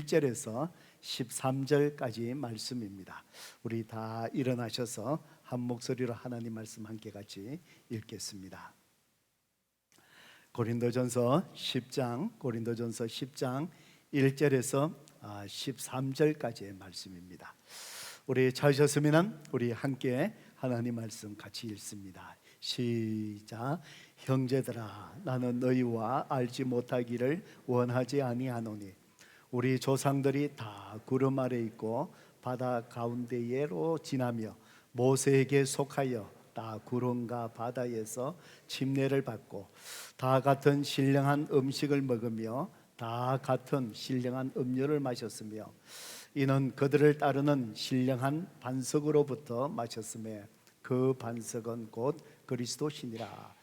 1절에서 13절까지 말씀입니다. 우리 다 일어나셔서 한 목소리로 하나님 말씀 함께 같이 읽겠습니다. 고린도전서 10장 1절에서 13절까지의 말씀입니다. 우리 찾으셨으면 우리 함께 하나님 말씀 같이 읽습니다. 시작. 형제들아, 나는 너희와 알지 못하기를 원하지 아니하노니 우리 조상들이 다 구름 아래 있고 바다 가운데로 지나며 모세에게 속하여 다 구름과 바다에서 침례를 받고 다 같은 신령한 음식을 먹으며 다 같은 신령한 음료를 마셨으며 이는 그들을 따르는 신령한 반석으로부터 마셨음에 그 반석은 곧 그리스도시니라.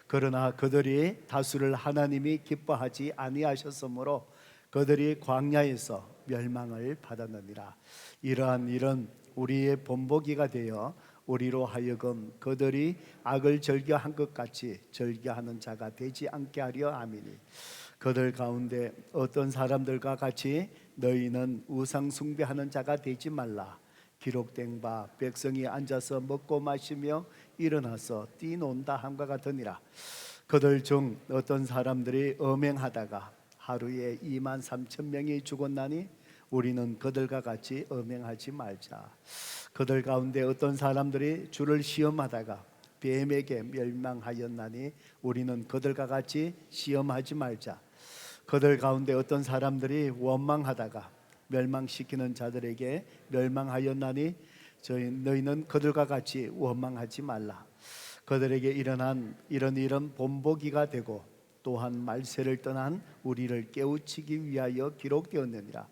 그러나 그들이 다수를 하나님이 기뻐하지 아니하셨으므로 그들이 광야에서 멸망을 받았느니라. 이러한 일은 우리의 본보기가 되어 우리로 하여금 그들이 악을 즐겨한 것 같이 즐겨하는 자가 되지 않게 하려 함이니 그들 가운데 어떤 사람들과 같이 너희는 우상 숭배하는 자가 되지 말라. 기록된 바 백성이 앉아서 먹고 마시며 일어나서 뛰논다 함과 같으니라. 그들 중 어떤 사람들이 음행하다가 하루에 23,000명이 죽었나니 우리는 그들과 같이 음행하지 말자. 그들 가운데 어떤 사람들이 주를 시험하다가 뱀에게 멸망하였나니 우리는 그들과 같이 시험하지 말자. 그들 가운데 어떤 사람들이 원망하다가 멸망시키는 자들에게 멸망하였나니 너희는 그들과 같이 원망하지 말라. 그들에게 일어난 이런 일은 본보기가 되고 또한 말세를 떠난 우리를 깨우치기 위하여 기록되었느니라.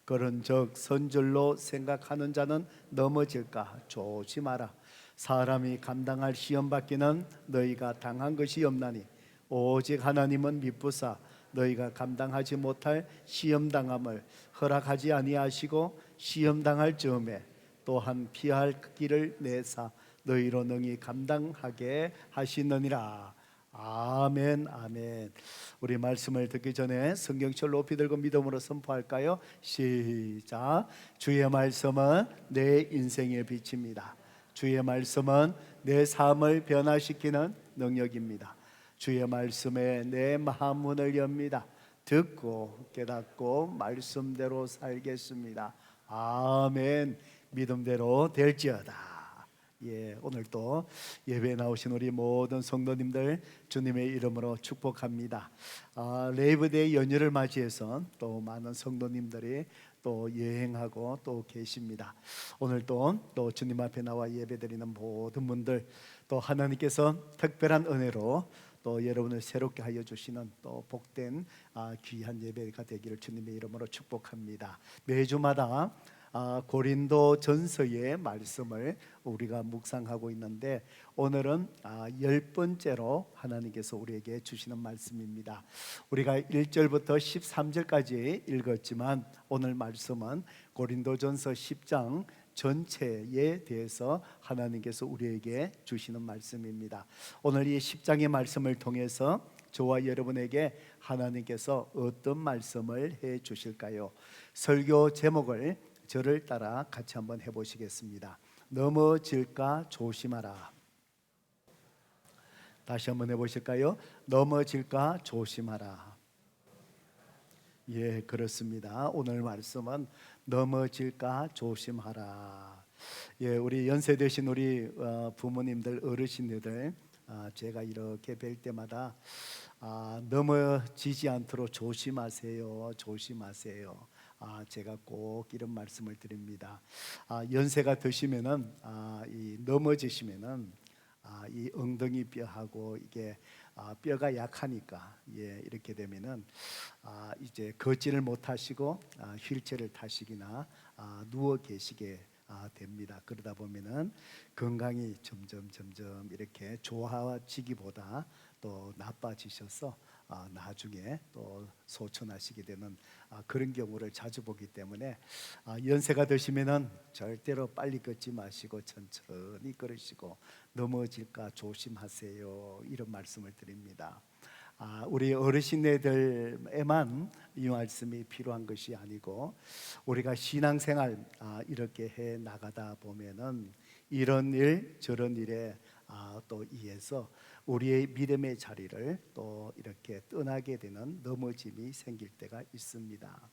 그런즉 선줄로 생각하는 자는 넘어질까 조심하라. 사람이 감당할 시험 받기는 너희가 당한 것이 없나니 오직 하나님은 미쁘사 너희가 감당하지 못할 시험 당함을 허락하지 아니하시고 시험 당할 즈음에 또한 피할 길을 내사 너희로 능히 감당하게 하시느니라. 아멘, 아멘. 우리 말씀을 듣기 전에 성경책을 높이 들고 믿음으로 선포할까요? 시작. 주의 말씀은 내 인생의 빛입니다. 주의 말씀은 내 삶을 변화시키는 능력입니다. 주의 말씀에 내 마음문을 엽니다. 듣고 깨닫고 말씀대로 살겠습니다. 아멘. 믿음대로 될지어다. 오늘 또 예배에 나오신 우리 모든 성도님들 주님의 이름으로 축복합니다. 레이브데이 연휴를 맞이해서 또 많은 성도님들이 또 여행하고 또 계십니다. 오늘 또 주님 앞에 나와 예배드리는 모든 분들 또 하나님께서 특별한 은혜로 또 여러분을 새롭게 하여 주시는 또 복된 귀한 예배가 되기를 주님의 이름으로 축복합니다. 매주마다 고린도 전서의 말씀을 우리가 묵상하고 있는데 오늘은 10번째로 하나님께서 우리에게 주시는 말씀입니다. 우리가 1절부터 13절까지 읽었지만 오늘 말씀은 고린도전서 10장 전체에 대해서 하나님께서 우리에게 주시는 말씀입니다. 오늘 이 10장의 말씀을 통해서 저와 여러분에게 하나님께서 어떤 말씀을 해 주실까요? 설교 제목을 저를 따라 같이 한번 해보시겠습니다. 넘어질까 조심하라. 다시 한번 해보실까요? 넘어질까 조심하라. 그렇습니다. 오늘 말씀은 넘어질까 조심하라. 우리 연세 되신 우리 부모님들, 어르신들 제가 이렇게 뵐 때마다 넘어지지 않도록 조심하세요, 조심하세요. 제가 꼭 이런 말씀을 드립니다. 연세가 드시면은 이 넘어지시면은 이 엉덩이 뼈하고 이게 뼈가 약하니까 이렇게 되면은 이제 걷지를 못하시고 휠체어를 타시기나 누워 계시게 됩니다. 그러다 보면은 건강이 점점 이렇게 좋아지기보다 또 나빠지셔서 나중에 또 소천하시게 되는 그런 경우를 자주 보기 때문에 연세가 드시면은 절대로 빨리 걷지 마시고 천천히 걸으시고 넘어질까 조심하세요. 이런 말씀을 드립니다. 우리 어르신네들에만 이 말씀이 필요한 것이 아니고 우리가 신앙생활 이렇게 해 나가다 보면은 이런 일 저런 일에 또 의해서 우리의 믿음의 자리를 또 이렇게 떠나게 되는 넘어짐이 생길 때가 있습니다.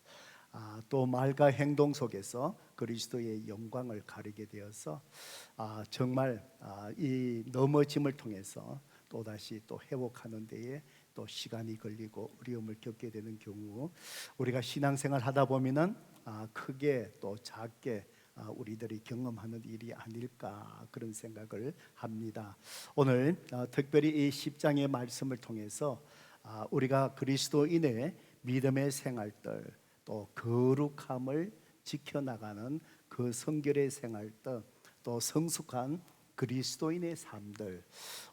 또 말과 행동 속에서 그리스도의 영광을 가리게 되어서 정말 이 넘어짐을 통해서 또다시 또 회복하는 데에 또 시간이 걸리고 어려움을 겪게 되는 경우 우리가 신앙생활 하다 보면은 크게 또 작게 우리들이 경험하는 일이 아닐까 그런 생각을 합니다. 오늘 특별히 이 10장의 말씀을 통해서 우리가 그리스도인의 믿음의 생활들 또 거룩함을 지켜나가는 그 성결의 생활들 또 성숙한 그리스도인의 삶들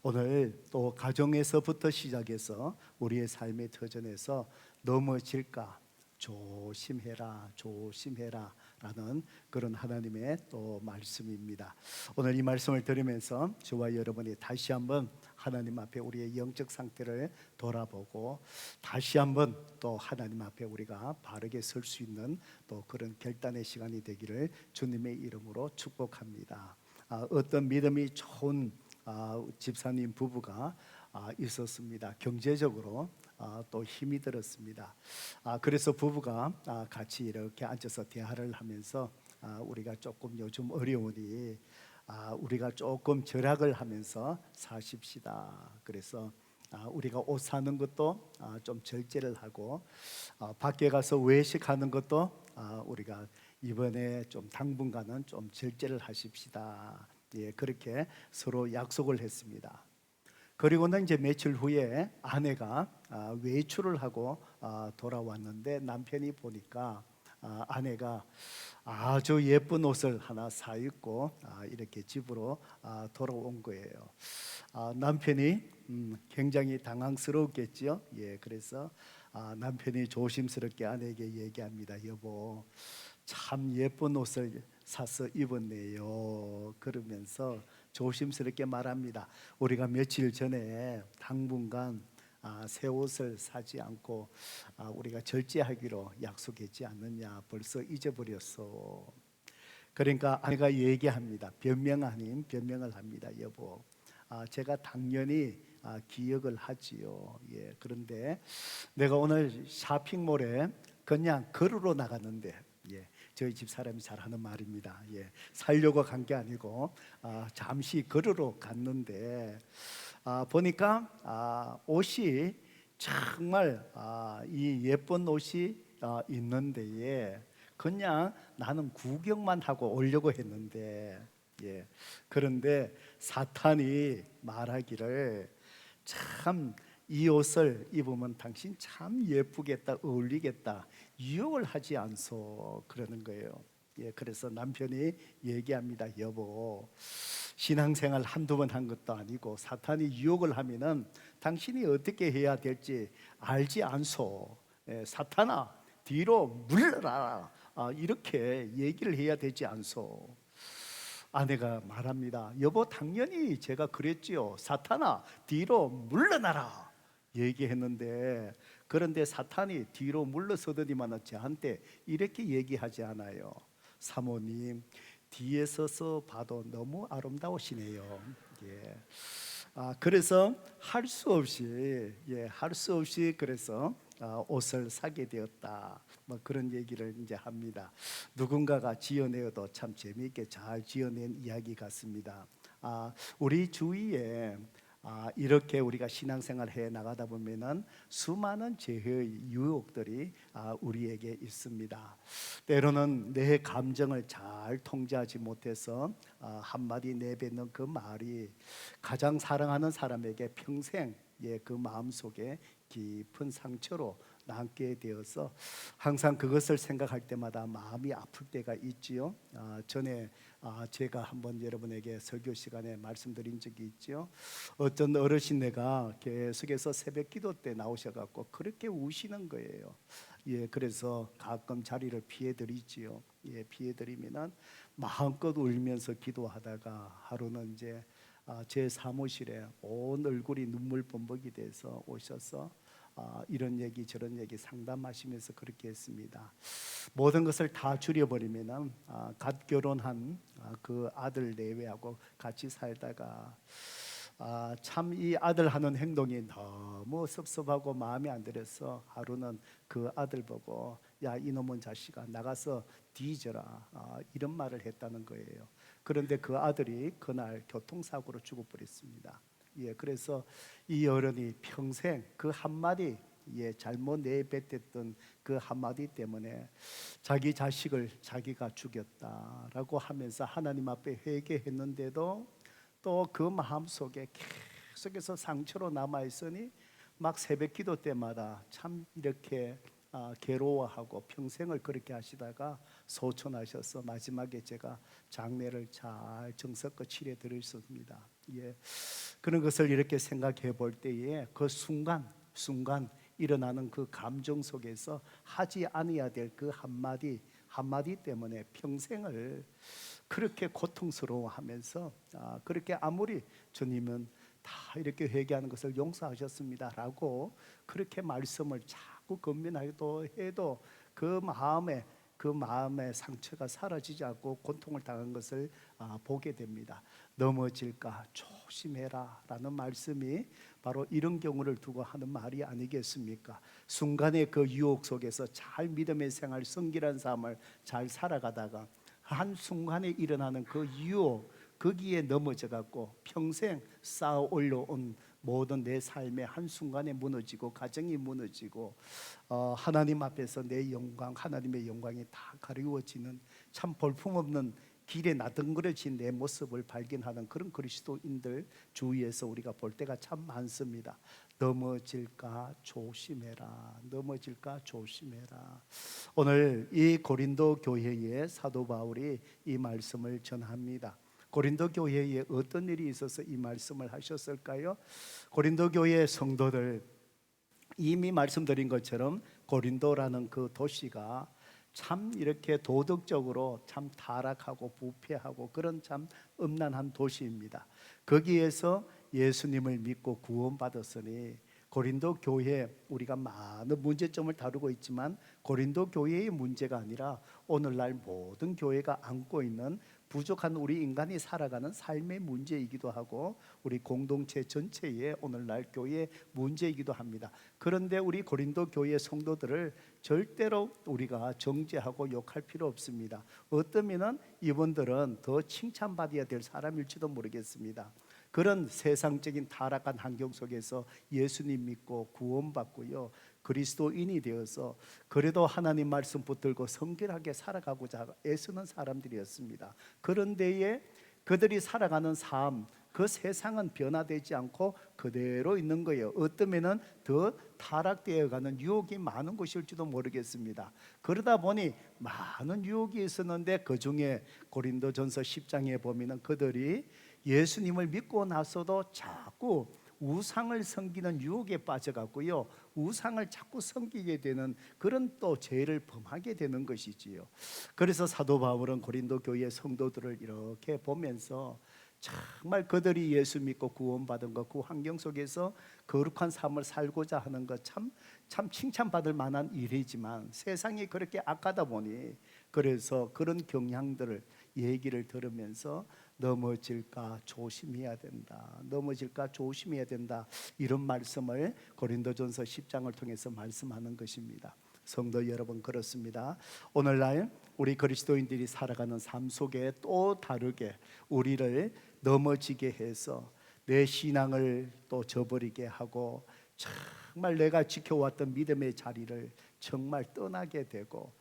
오늘 또 가정에서부터 시작해서 우리의 삶의 터전에서 넘어질까 조심해라 조심해라 라는 그런 하나님의 또 말씀입니다. 오늘 이 말씀을 들으면서 저와 여러분이 다시 한번 하나님 앞에 우리의 영적 상태를 돌아보고 다시 한번 또 하나님 앞에 우리가 바르게 설 수 있는 또 그런 결단의 시간이 되기를 주님의 이름으로 축복합니다. 어떤 믿음이 좋은 집사님 부부가 있었습니다. 경제적으로 또 힘이 들었습니다. 그래서 부부가 같이 이렇게 앉아서 대화를 하면서 우리가 조금 요즘 어려우니 우리가 조금 절약을 하면서 사십시다. 그래서 우리가 옷 사는 것도 좀 절제를 하고 밖에 가서 외식하는 것도 우리가 이번에 좀 당분간은 좀 절제를 하십시다. 예, 그렇게 서로 약속을 했습니다. 그리고는 이제 며칠 후에 아내가 외출을 하고 돌아왔는데 남편이 보니까 아내가 아주 예쁜 옷을 하나 사 입고 이렇게 집으로 돌아온 거예요. 남편이 굉장히 당황스러웠겠죠. 예, 그래서 남편이 조심스럽게 아내에게 얘기합니다. 여보, 참 예쁜 옷을 사서 입었네요. 그러면서 조심스럽게 말합니다. 우리가 며칠 전에 당분간 새 옷을 사지 않고 우리가 절제하기로 약속했지 않느냐. 벌써 잊어버렸어. 그러니까 아내가 얘기합니다. 변명 아닌 변명을 합니다. 여보, 제가 당연히 기억을 하지요. 예, 그런데 내가 오늘 쇼핑몰에 그냥 걸으러 나갔는데, 예, 저희 집 사람이 잘 하는 말입니다. 예, 살려고 간 게 아니고 잠시 걸으러 갔는데 보니까 옷이 정말 이 예쁜 옷이 있는데 그냥 나는 구경만 하고 오려고 했는데, 예, 그런데 사탄이 말하기를 참 이 옷을 입으면 당신 참 예쁘겠다, 어울리겠다, 유혹을 하지 않소 그러는 거예요. 예, 그래서 남편이 얘기합니다. 여보, 신앙생활 한두 번 한 것도 아니고 사탄이 유혹을 하면은 당신이 어떻게 해야 될지 알지 않소. 예, 사탄아 뒤로 물러라. 이렇게 얘기를 해야 되지 않소. 아내가 말합니다. 여보, 당연히 제가 그랬지요. 사탄아 뒤로 물러나라 얘기했는데, 그런데 사탄이 뒤로 물러서더니만 저한테 이렇게 얘기하지 않아요. 사모님, 뒤에 서서 봐도 너무 아름다우시네요. 예. 그래서 할 수 없이, 예, 할 수 없이 그래서 옷을 사게 되었다. 뭐 그런 얘기를 이제 합니다. 누군가가 지어내어도 참 재미있게 잘 지어낸 이야기 같습니다. 우리 주위에 이렇게 우리가 신앙생활 해 나가다 보면은 수많은 죄의 유혹들이 우리에게 있습니다. 때로는 내 감정을 잘 통제하지 못해서 한마디 내뱉는 그 말이 가장 사랑하는 사람에게 평생 그 마음속에 깊은 상처로 남게 되어서 항상 그것을 생각할 때마다 마음이 아플 때가 있지요. 전에 제가 한번 여러분에게 설교 시간에 말씀드린 적이 있죠. 어떤 어르신네가 계속해서 새벽 기도 때 나오셔갖고 그렇게 우시는 거예요. 예, 그래서 가끔 자리를 피해드리지요. 예, 피해드리면은 마음껏 울면서 기도하다가 하루는 이제 제 사무실에 온 얼굴이 눈물 범벅이 돼서 오셔서 이런 얘기 저런 얘기 상담하시면서 그렇게 했습니다. 모든 것을 다 줄여버리면은 갓 결혼한 그 아들 내외하고 같이 살다가 참 이 아들 하는 행동이 너무 섭섭하고 마음에 안 들어서 하루는 그 아들 보고 야 이놈의 자식아 나가서 뒤져라 이런 말을 했다는 거예요. 그런데 그 아들이 그날 교통사고로 죽어버렸습니다. 예, 그래서 이 어른이 평생 그 한마디 잘못 내뱉었던 그 한마디 때문에 자기 자식을 자기가 죽였다라고 하면서 하나님 앞에 회개했는데도 또 그 마음속에 계속해서 상처로 남아있으니 막 새벽 기도 때마다 참 이렇게 괴로워하고 평생을 그렇게 하시다가 소천하셔서 마지막에 제가 장례를 잘 정성껏 치러 드렸습니다. 예, 그런 것을 이렇게 생각해 볼 때에 그 순간 일어나는 그 감정 속에서 하지 않아야 될 그 한마디 때문에 평생을 그렇게 고통스러워하면서 그렇게 아무리 주님은 다 이렇게 회개하는 것을 용서하셨습니다라고 그렇게 말씀을 자꾸 건면하기도 해도 그 마음의 상처가 사라지지 않고 고통을 당한 것을 보게 됩니다. 넘어질까 조심해라 라는 말씀이 바로 이런 경우를 두고 하는 말이 아니겠습니까? 순간의 그 유혹 속에서 잘 믿음의 생활, 성결한 삶을 잘 살아가다가 한순간에 일어나는 그 유혹, 거기에 넘어져 갖고 평생 쌓아 올려온 모든 내 삶의 한순간에 무너지고 가정이 무너지고 하나님 앞에서 내 영광, 하나님의 영광이 다 가리워지는 참 볼품없는 길에 나덩그러진 내 모습을 발견하는 그런 그리스도인들 주위에서 우리가 볼 때가 참 많습니다. 넘어질까 조심해라. 넘어질까 조심해라. 오늘 이 고린도 교회에 사도 바울이 이 말씀을 전합니다. 고린도 교회에 어떤 일이 있어서 이 말씀을 하셨을까요? 고린도 교회 성도들, 이미 말씀드린 것처럼 고린도라는 그 도시가 참 이렇게 도덕적으로 참 타락하고 부패하고 그런 참 음란한 도시입니다. 거기에서 예수님을 믿고 구원받았으니 고린도 교회, 우리가 많은 문제점을 다루고 있지만 고린도 교회의 문제가 아니라 오늘날 모든 교회가 안고 있는 부족한 우리 인간이 살아가는 삶의 문제이기도 하고 우리 공동체 전체의 오늘날 교회의 문제이기도 합니다. 그런데 우리 고린도 교회 성도들을 절대로 우리가 정죄하고 욕할 필요 없습니다. 어떠면은 이분들은 더 칭찬받아야 될 사람일지도 모르겠습니다. 그런 세상적인 타락한 환경 속에서 예수님 믿고 구원받고요, 그리스도인이 되어서 그래도 하나님 말씀 붙들고 성결하게 살아가고자 애쓰는 사람들이었습니다. 그런데에 그들이 살아가는 삶, 그 세상은 변화되지 않고 그대로 있는 거예요. 어쩌면은 더 타락되어가는 유혹이 많은 것일지도 모르겠습니다. 그러다 보니 많은 유혹이 있었는데 그 중에 고린도전서 10장에 보면은 그들이 예수님을 믿고 나서도 자꾸 우상을 섬기는 유혹에 빠져갔고요, 우상을 자꾸 섬기게 되는 그런 또 죄를 범하게 되는 것이지요. 그래서 사도 바울은 고린도 교회 성도들을 이렇게 보면서 정말 그들이 예수 믿고 구원받은 것, 그 환경 속에서 거룩한 삶을 살고자 하는 것 참 칭찬받을 만한 일이지만 세상이 그렇게 악하다 보니 그래서 그런 경향들을 얘기를 들으면서 넘어질까 조심해야 된다, 넘어질까 조심해야 된다, 이런 말씀을 고린도전서 10장을 통해서 말씀하는 것입니다. 성도 여러분, 그렇습니다. 오늘날 우리 그리스도인들이 살아가는 삶 속에 또 다르게 우리를 넘어지게 해서 내 신앙을 또 저버리게 하고 정말 내가 지켜왔던 믿음의 자리를 정말 떠나게 되고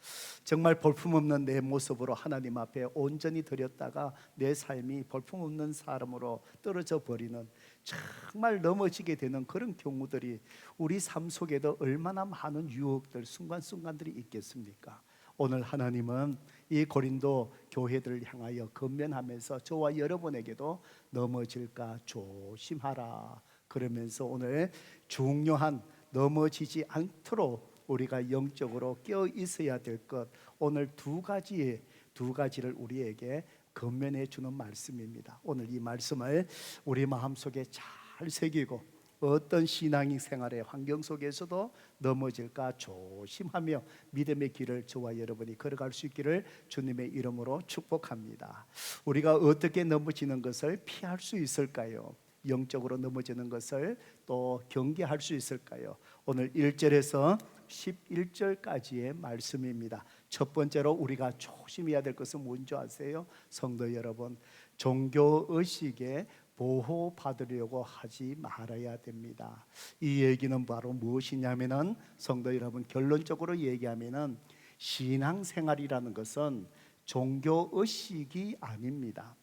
정말 볼품없는 내 모습으로 하나님 앞에 온전히 드렸다가 내 삶이 볼품없는 사람으로 떨어져 버리는 정말 넘어지게 되는 그런 경우들이 우리 삶 속에도 얼마나 많은 유혹들, 순간순간들이 있겠습니까? 오늘 하나님은 이 고린도 교회들을 향하여 권면하면서 저와 여러분에게도 넘어질까 조심하라 그러면서 오늘 중요한 넘어지지 않도록 우리가 영적으로 깨어 있어야 될 것, 오늘 두 가지를 우리에게 권면해 주는 말씀입니다. 오늘 이 말씀을 우리 마음속에 잘 새기고 어떤 신앙의 생활의 환경 속에서도 넘어질까 조심하며 믿음의 길을 저와 여러분이 걸어갈 수 있기를 주님의 이름으로 축복합니다. 우리가 어떻게 넘어지는 것을 피할 수 있을까요? 영적으로 넘어지는 것을 또 경계할 수 있을까요? 오늘 1절에서 11절까지의 말씀입니다. 첫 번째로 우리가 조심해야 될 것은 뭔지 아세요? 성도 여러분, 종교의식에 보호받으려고 하지 말아야 됩니다. 이 얘기는 바로 무엇이냐면은, 성도 여러분, 결론적으로 얘기하면은 신앙생활이라는 것은 종교의식이 아닙니다.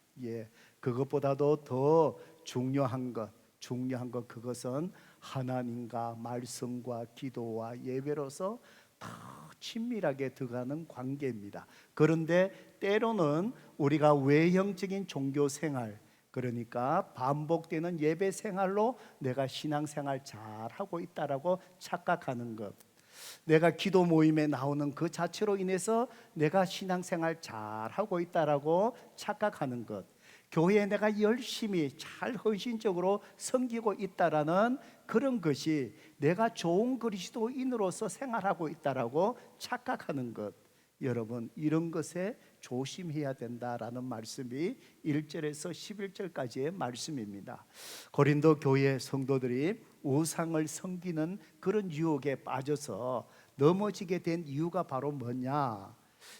그것보다도 더 중요한 것, 그것은 하나님과 말씀과 기도와 예배로서 더 친밀하게 들어가는 관계입니다. 그런데 때로는 우리가 외형적인 종교 생활, 그러니까 반복되는 예배 생활로 내가 신앙생활 잘하고 있다라고 착각하는 것, 내가 기도 모임에 나오는 그 자체로 인해서 내가 신앙생활 잘하고 있다라고 착각하는 것, 교회에 내가 열심히 잘 헌신적으로 섬기고 있다라는 그런 것이 내가 좋은 그리스도인으로서 생활하고 있다라고 착각하는 것, 여러분, 이런 것에 조심해야 된다라는 말씀이 1절에서 11절까지의 말씀입니다. 고린도 교회 성도들이 우상을 섬기는 그런 유혹에 빠져서 넘어지게 된 이유가 바로 뭐냐?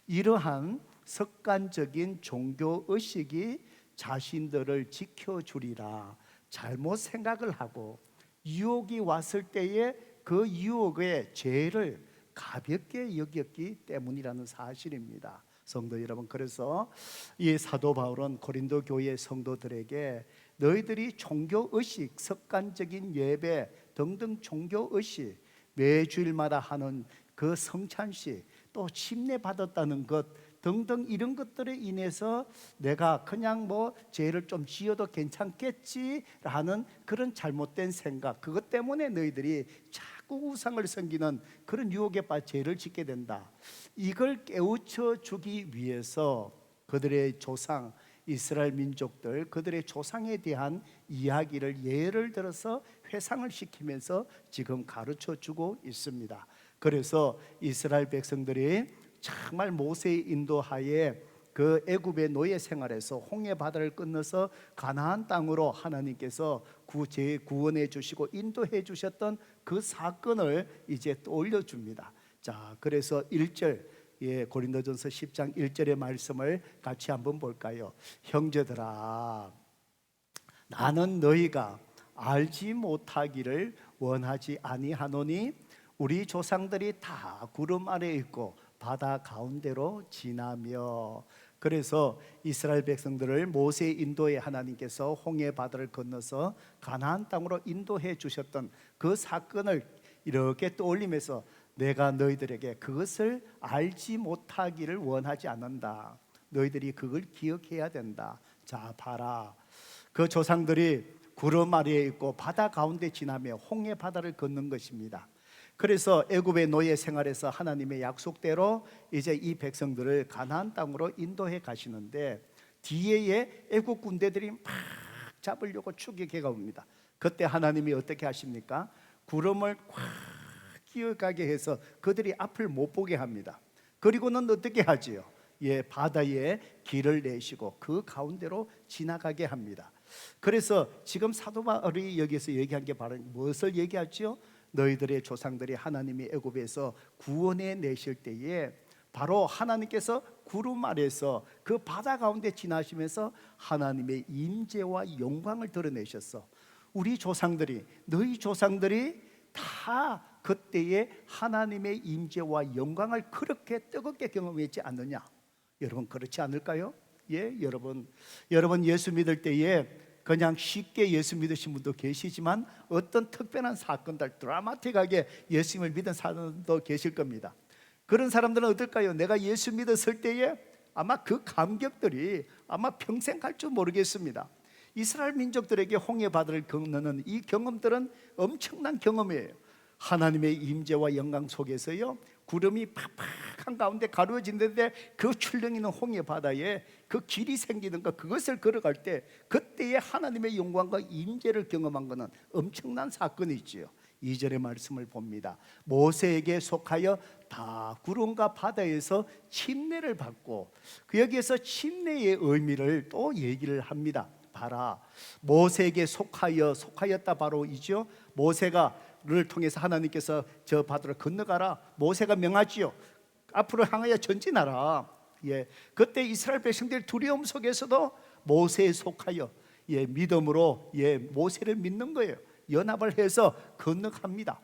이러한 습관적인 종교의식이 자신들을 지켜주리라 잘못 생각을 하고, 유혹이 왔을 때에 그 유혹의 죄를 가볍게 여겼기 때문이라는 사실입니다. 성도 여러분, 그래서 이 사도 바울은 고린도 교회 성도들에게 너희들이 종교의식, 습관적인 예배 등등 종교의식, 매주일마다 하는 그 성찬식, 또 침례받았다는 것 등등 이런 것들에 인해서 내가 그냥 죄를 좀 지어도 괜찮겠지라는 그런 잘못된 생각, 그것 때문에 너희들이 자꾸 우상을 섬기는 그런 유혹에 빠져 죄를 짓게 된다. 이걸 깨우쳐 주기 위해서 그들의 조상 이스라엘 민족들, 그들의 조상에 대한 이야기를 예를 들어서 회상을 시키면서 지금 가르쳐 주고 있습니다. 그래서 이스라엘 백성들이 정말 모세의 인도하에 그 애굽의 노예 생활에서 홍해 바다를 건너서 가나안 땅으로 하나님께서 구원해 주시고 인도해 주셨던 그 사건을 이제 떠올려 줍니다. 자, 그래서 1절, 고린도전서 10장 1절의 말씀을 같이 한번 볼까요? 형제들아, 나는 너희가 알지 못하기를 원하지 아니하노니 우리 조상들이 다 구름 아래에 있고 바다 가운데로 지나며. 그래서 이스라엘 백성들을 모세의 인도에 하나님께서 홍해 바다를 건너서 가나안 땅으로 인도해 주셨던 그 사건을 이렇게 떠올리면서 내가 너희들에게 그것을 알지 못하기를 원하지 않는다. 너희들이 그걸 기억해야 된다. 자, 봐라. 그 조상들이 구름 아래에 있고 바다 가운데 지나며 홍해 바다를 걷는 것입니다. 그래서 애굽의 노예 생활에서 하나님의 약속대로 이제 이 백성들을 가나안 땅으로 인도해 가시는데, 뒤에 애굽 군대들이 막 잡으려고 추격해 가옵니다. 그때 하나님이 어떻게 하십니까? 구름을 꽉 끼어가게 해서 그들이 앞을 못 보게 합니다. 그리고는 어떻게 하지요? 바다에 길을 내시고 그 가운데로 지나가게 합니다. 그래서 지금 사도 바울이 여기서 얘기한 게 바로 무엇을 얘기하죠? 너희들의 조상들이 하나님이 애굽에서 구원해 내실 때에 바로 하나님께서 구름 아래서 그 바다 가운데 지나시면서 하나님의 임재와 영광을 드러내셨어. 우리 조상들이, 너희 조상들이 다 그때에 하나님의 임재와 영광을 그렇게 뜨겁게 경험했지 않느냐? 여러분, 그렇지 않을까요? 여러분 예수 믿을 때에 그냥 쉽게 예수 믿으신 분도 계시지만 어떤 특별한 사건들, 드라마틱하게 예수님을 믿은 사람도 계실 겁니다. 그런 사람들은 어떨까요? 내가 예수 믿었을 때에 아마 그 감격들이 아마 평생 갈 줄 모르겠습니다. 이스라엘 민족들에게 홍해 바다를 건너는 이 경험들은 엄청난 경험이에요. 하나님의 임재와 영광 속에서요, 구름이 팍팍한 가운데 가려진데 그 출렁이는 홍해 바다에 그 길이 생기는 것, 그것을 걸어갈 때 그때의 하나님의 영광과 임재를 경험한 것은 엄청난 사건이지요. 2절의 말씀을 봅니다. 모세에게 속하여 다 구름과 바다에서 침례를 받고, 그 여기에서 침례의 의미를 또 얘기를 합니다. 봐라, 모세에게 속하였다 바로 이죠. 모세가를 통해서 하나님께서 저 바다를 건너가라, 모세가 명하지요. 앞으로 향하여 전진하라. 예, 그때 이스라엘 백성들 두려움 속에서도 모세에 속하여 믿음으로 모세를 믿는 거예요. 연합을 해서 건너갑니다.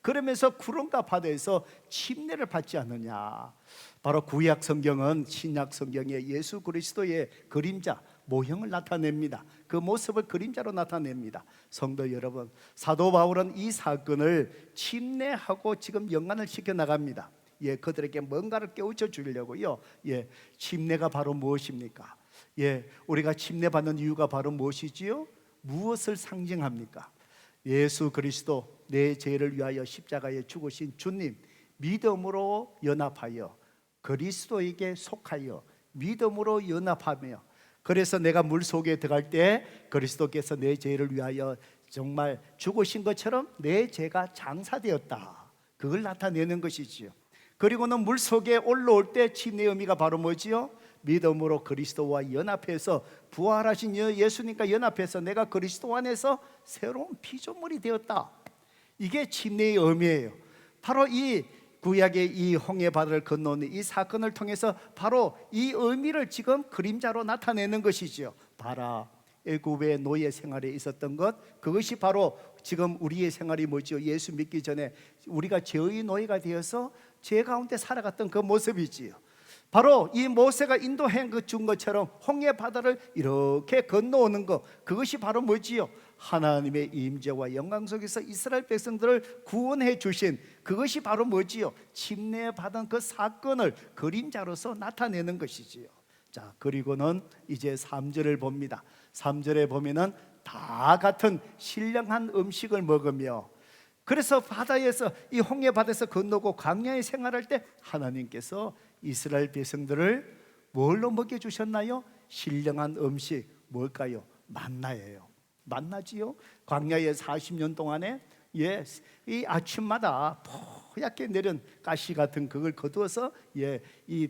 그러면서 구름과 바다에서 침례를 받지 않느냐. 바로 구약 성경은 신약 성경의 예수 그리스도의 그림자 모형을 나타냅니다. 그 모습을 그림자로 나타냅니다. 성도 여러분, 사도 바울은 이 사건을 침례하고 지금 연관을 시켜 나갑니다. 그들에게 뭔가를 깨우쳐 주려고요. 침례가 바로 무엇입니까? 우리가 침례 받는 이유가 바로 무엇이지요? 무엇을 상징합니까? 예수 그리스도, 내 죄를 위하여 십자가에 죽으신 주님, 믿음으로 연합하여 그리스도에게 속하여 믿음으로 연합하며, 그래서 내가 물속에 들어갈 때 그리스도께서 내 죄를 위하여 정말 죽으신 것처럼 내 죄가 장사되었다, 그걸 나타내는 것이지요. 그리고는 물속에 올라올 때 침례의 의미가 바로 뭐지요? 믿음으로 그리스도와 연합해서 부활하신 예수님과 연합해서 내가 그리스도 안에서 새로운 피조물이 되었다. 이게 침례의 의미예요. 바로 이 구약의 이 홍해 바다를 건너는 이 사건을 통해서 바로 이 의미를 지금 그림자로 나타내는 것이죠. 봐라, 애굽의 노예 생활에 있었던 것, 그것이 바로 지금 우리의 생활이 뭐죠? 예수 믿기 전에 우리가 죄의 노예가 되어서 죄 가운데 살아갔던 그 모습이지요. 바로 이 모세가 인도해 준 것처럼 홍해 바다를 이렇게 건너오는 것, 그것이 바로 뭐지요? 하나님의 임재와 영광 속에서 이스라엘 백성들을 구원해 주신, 그것이 바로 뭐지요? 침례받은 그 사건을 그림자로서 나타내는 것이지요. 자, 그리고는 이제 3절을 봅니다. 3절에 보면은 다 같은 신령한 음식을 먹으며, 그래서 바다에서 이 홍해 바다에서 건너고 광야에 생활할 때 하나님께서 이스라엘 백성들을 뭘로 먹여주셨나요? 신령한 음식, 뭘까요? 만나예요. 만나지요. 광야에 40년 동안에 이 아침마다 뽀얗게 내린 가시 같은 그걸 거두어서 이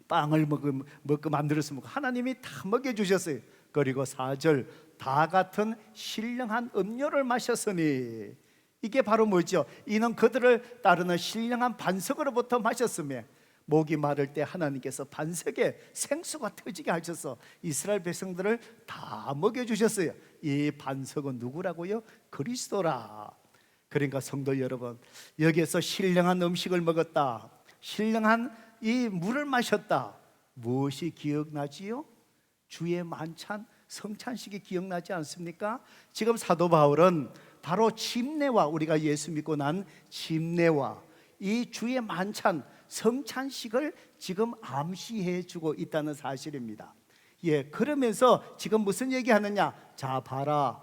빵을 먹고 만들어서 먹고 하나님이 다 먹여주셨어요. 그리고 4절, 다 같은 신령한 음료를 마셨으니, 이게 바로 뭐죠? 이는 그들을 따르는 신령한 반석으로부터 마셨으며, 목이 마를 때 하나님께서 반석에 생수가 터지게 하셔서 이스라엘 백성들을 다 먹여주셨어요. 이 반석은 누구라고요? 그리스도라. 그러니까 성도 여러분, 여기에서 신령한 음식을 먹었다, 신령한 이 물을 마셨다, 무엇이 기억나지요? 주의 만찬, 성찬식이 기억나지 않습니까? 지금 사도 바울은 바로 침례와, 우리가 예수 믿고 난 침례와 이 주의 만찬, 성찬식을 지금 암시해 주고 있다는 사실입니다. 그러면서 지금 무슨 얘기하느냐? 자, 봐라,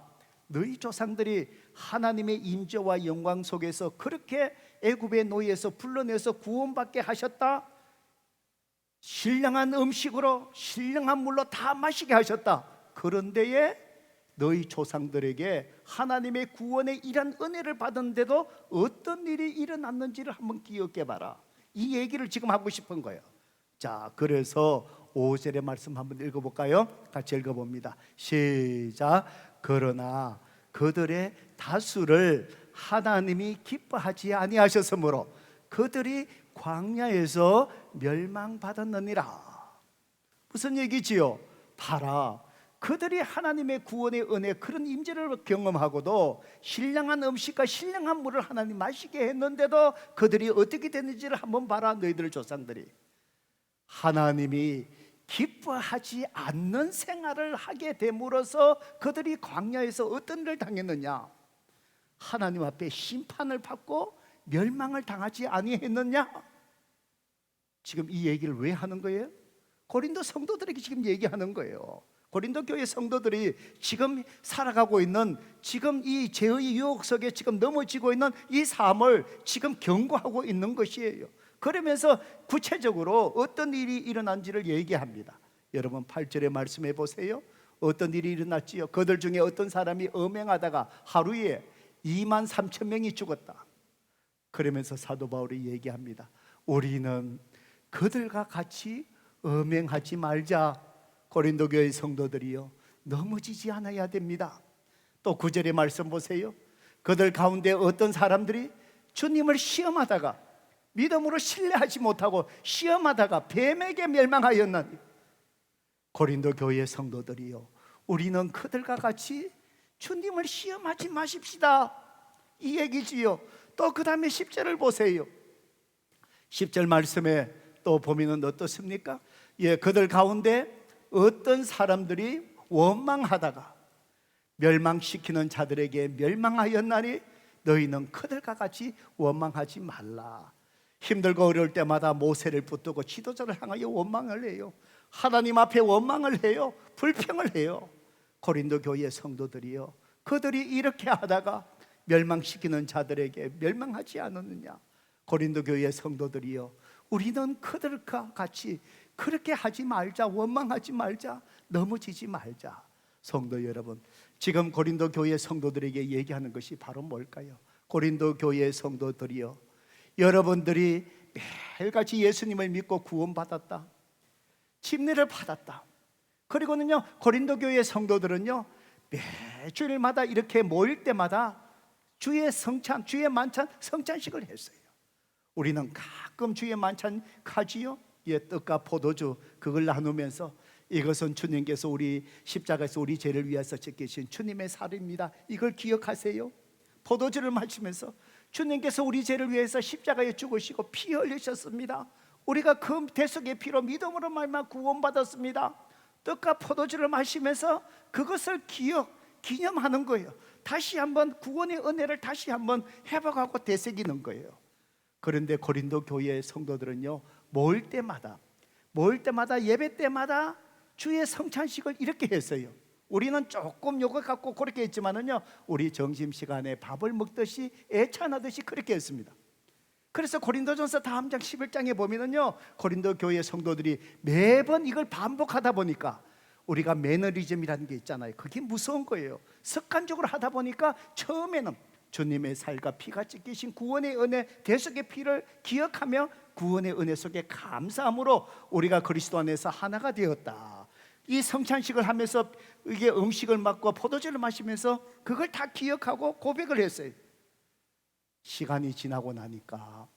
너희 조상들이 하나님의 임재와 영광 속에서 그렇게 애굽의 노예에서 불러내서 구원받게 하셨다, 신령한 음식으로 신령한 물로 다 마시게 하셨다. 그런데에 너희 조상들에게 하나님의 구원의 이런 은혜를 받은데도 어떤 일이 일어났는지를 한번 기억해 봐라. 이 얘기를 지금 하고 싶은 거예요. 자, 그래서 5절의 말씀 한번 읽어볼까요? 같이 읽어봅니다. 시작. 그러나 그들의 다수를 하나님이 기뻐하지 아니하셨으므로 그들이 광야에서 멸망받았느니라. 무슨 얘기지요? 봐라, 그들이 하나님의 구원의 은혜, 그런 임재를 경험하고도 신령한 음식과 신령한 물을 하나님 마시게 했는데도 그들이 어떻게 됐는지를 한번 봐라. 너희들 조상들이 하나님이 기뻐하지 않는 생활을 하게 됨으로써 그들이 광야에서 어떤 일을 당했느냐? 하나님 앞에 심판을 받고 멸망을 당하지 아니했느냐? 지금 이 얘기를 왜 하는 거예요? 고린도 성도들에게 지금 얘기하는 거예요. 고린도 교회 성도들이 지금 살아가고 있는, 지금 이 죄의 유혹 속에 지금 넘어지고 있는 이 삶을 지금 경고하고 있는 것이에요. 그러면서 구체적으로 어떤 일이 일어난지를 얘기합니다. 여러분 8절에 말씀해 보세요. 어떤 일이 일어났지요? 그들 중에 어떤 사람이 음행하다가 하루에 23,000명이 죽었다. 그러면서 사도 바울이 얘기합니다. 우리는 그들과 같이 음행하지 말자. 고린도 교회 성도들이요, 넘어지지 않아야 됩니다. 또 9절의 말씀 보세요. 그들 가운데 어떤 사람들이 주님을 시험하다가 믿음으로 신뢰하지 못하고 시험하다가 뱀에게 멸망하였나니. 고린도 교회 성도들이요, 우리는 그들과 같이 주님을 시험하지 마십시다, 이 얘기지요. 또 그 다음에 10절을 보세요. 10절 말씀에 또 보면은 어떻습니까? 그들 가운데 어떤 사람들이 원망하다가 멸망시키는 자들에게 멸망하였나니 너희는 그들과 같이 원망하지 말라. 힘들고 어려울 때마다 모세를 붙들고 지도자를 향하여 원망을 해요. 하나님 앞에 원망을 해요. 불평을 해요. 고린도 교회 성도들이요, 그들이 이렇게 하다가 멸망시키는 자들에게 멸망하지 않았느냐. 고린도 교회 성도들이요, 우리는 그들과 같이 그렇게 하지 말자, 원망하지 말자, 넘어지지 말자. 성도 여러분, 지금 고린도 교회 성도들에게 얘기하는 것이 바로 뭘까요? 고린도 교회 성도들이요, 여러분들이 매일같이 예수님을 믿고 구원받았다, 침례를 받았다. 그리고는요, 고린도 교회 성도들은요, 매주일마다 이렇게 모일 때마다 주의 성찬, 주의 만찬 성찬식을 했어요. 우리는 가끔 주의 만찬 가지요. 떡과 포도주 그걸 나누면서 이것은 주님께서 우리 십자가에서 우리 죄를 위해서 지키신 주님의 살입니다, 이걸 기억하세요. 포도주를 마시면서 주님께서 우리 죄를 위해서 십자가에 죽으시고 피 흘리셨습니다. 우리가 그 대속의 피로 믿음으로 말미암아 구원받았습니다. 떡과 포도주를 마시면서 그것을 기념하는 거예요. 다시 한번 구원의 은혜를 다시 한번 회복하고 되새기는 거예요. 그런데 고린도 교회 성도들은요, 모일 때마다 예배 때마다 주의 성찬식을 이렇게 했어요. 우리는 조금 요거 갖고 그렇게 했지만은요, 우리 점심시간에 밥을 먹듯이 애찬하듯이 그렇게 했습니다. 그래서 고린도전서 다음 장 11장에 보면은요, 고린도 교회 성도들이 매번 이걸 반복하다 보니까, 우리가 매너리즘이라는 게 있잖아요. 그게 무서운 거예요. 습관적으로 하다 보니까 처음에는 주님의 살과 피가 찢기신 구원의 은혜, 대속의 피를 기억하며 구원의 은혜 속에 감사함으로 우리가 그리스도 안에서 하나가 되었다. 이 성찬식을 하면서 이게 음식을 먹고 포도주를 마시면서 그걸 다 기억하고 고백을 했어요. 시간이 지나고 나니까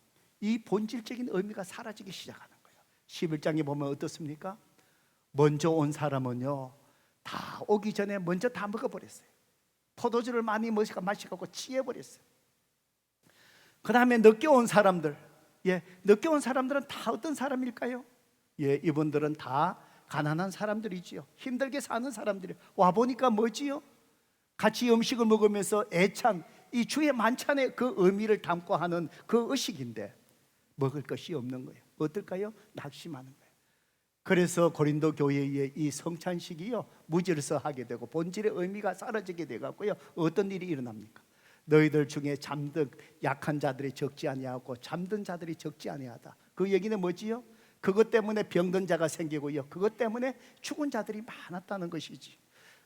이 본질적인 의미가 사라지기 시작하는 거예요. 11장에 보면 어떻습니까? 먼저 온 사람은요, 다 오기 전에 먼저 다 먹어버렸어요. 포도주를 많이 마시고 취해버렸어요. 그 다음에 늦게 온 사람들, 늦게 온 사람들은 다 어떤 사람일까요? 이분들은 다 가난한 사람들이지요. 힘들게 사는 사람들이 와보니까 뭐지요? 같이 음식을 먹으면서 애찬, 이 주의 만찬의 그 의미를 담고 하는 그 의식인데 먹을 것이 없는 거예요. 어떨까요? 낙심하는 거예요. 그래서 고린도 교회의 이 성찬식이요, 무질서하게 되고 본질의 의미가 사라지게 되고요, 어떤 일이 일어납니까? 너희들 중에 잠든 약한 자들이 적지 아니하고 잠든 자들이 적지 아니하다. 그 얘기는 뭐지요? 그것 때문에 병든 자가 생기고요, 그것 때문에 죽은 자들이 많았다는 것이지.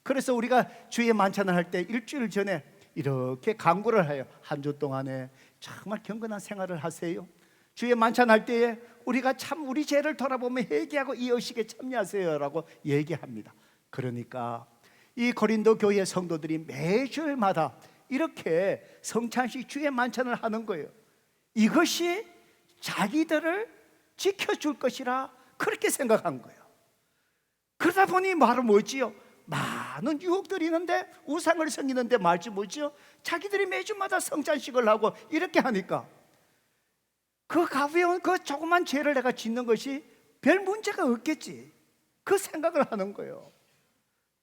그래서 우리가 주의 만찬을 할 때 일주일 전에 이렇게 간구를 해요. 한 주 동안에 정말 경건한 생활을 하세요. 주의 만찬할 때에 우리가 참 우리 죄를 돌아보며 회개하고 이 의식에 참여하세요라고 얘기합니다. 그러니까 이 고린도 교회 성도들이 매주일마다 이렇게 성찬식 주의 만찬을 하는 거예요. 이것이 자기들을 지켜줄 것이라 그렇게 생각한 거예요. 그러다 보니 바로 뭐지요? 많은 유혹들이 있는데, 우상을 섬기는데 말지 뭐지요? 자기들이 매주마다 성찬식을 하고 이렇게 하니까 그 가벼운 그 조그만 죄를 내가 짓는 것이 별 문제가 없겠지, 그 생각을 하는 거예요.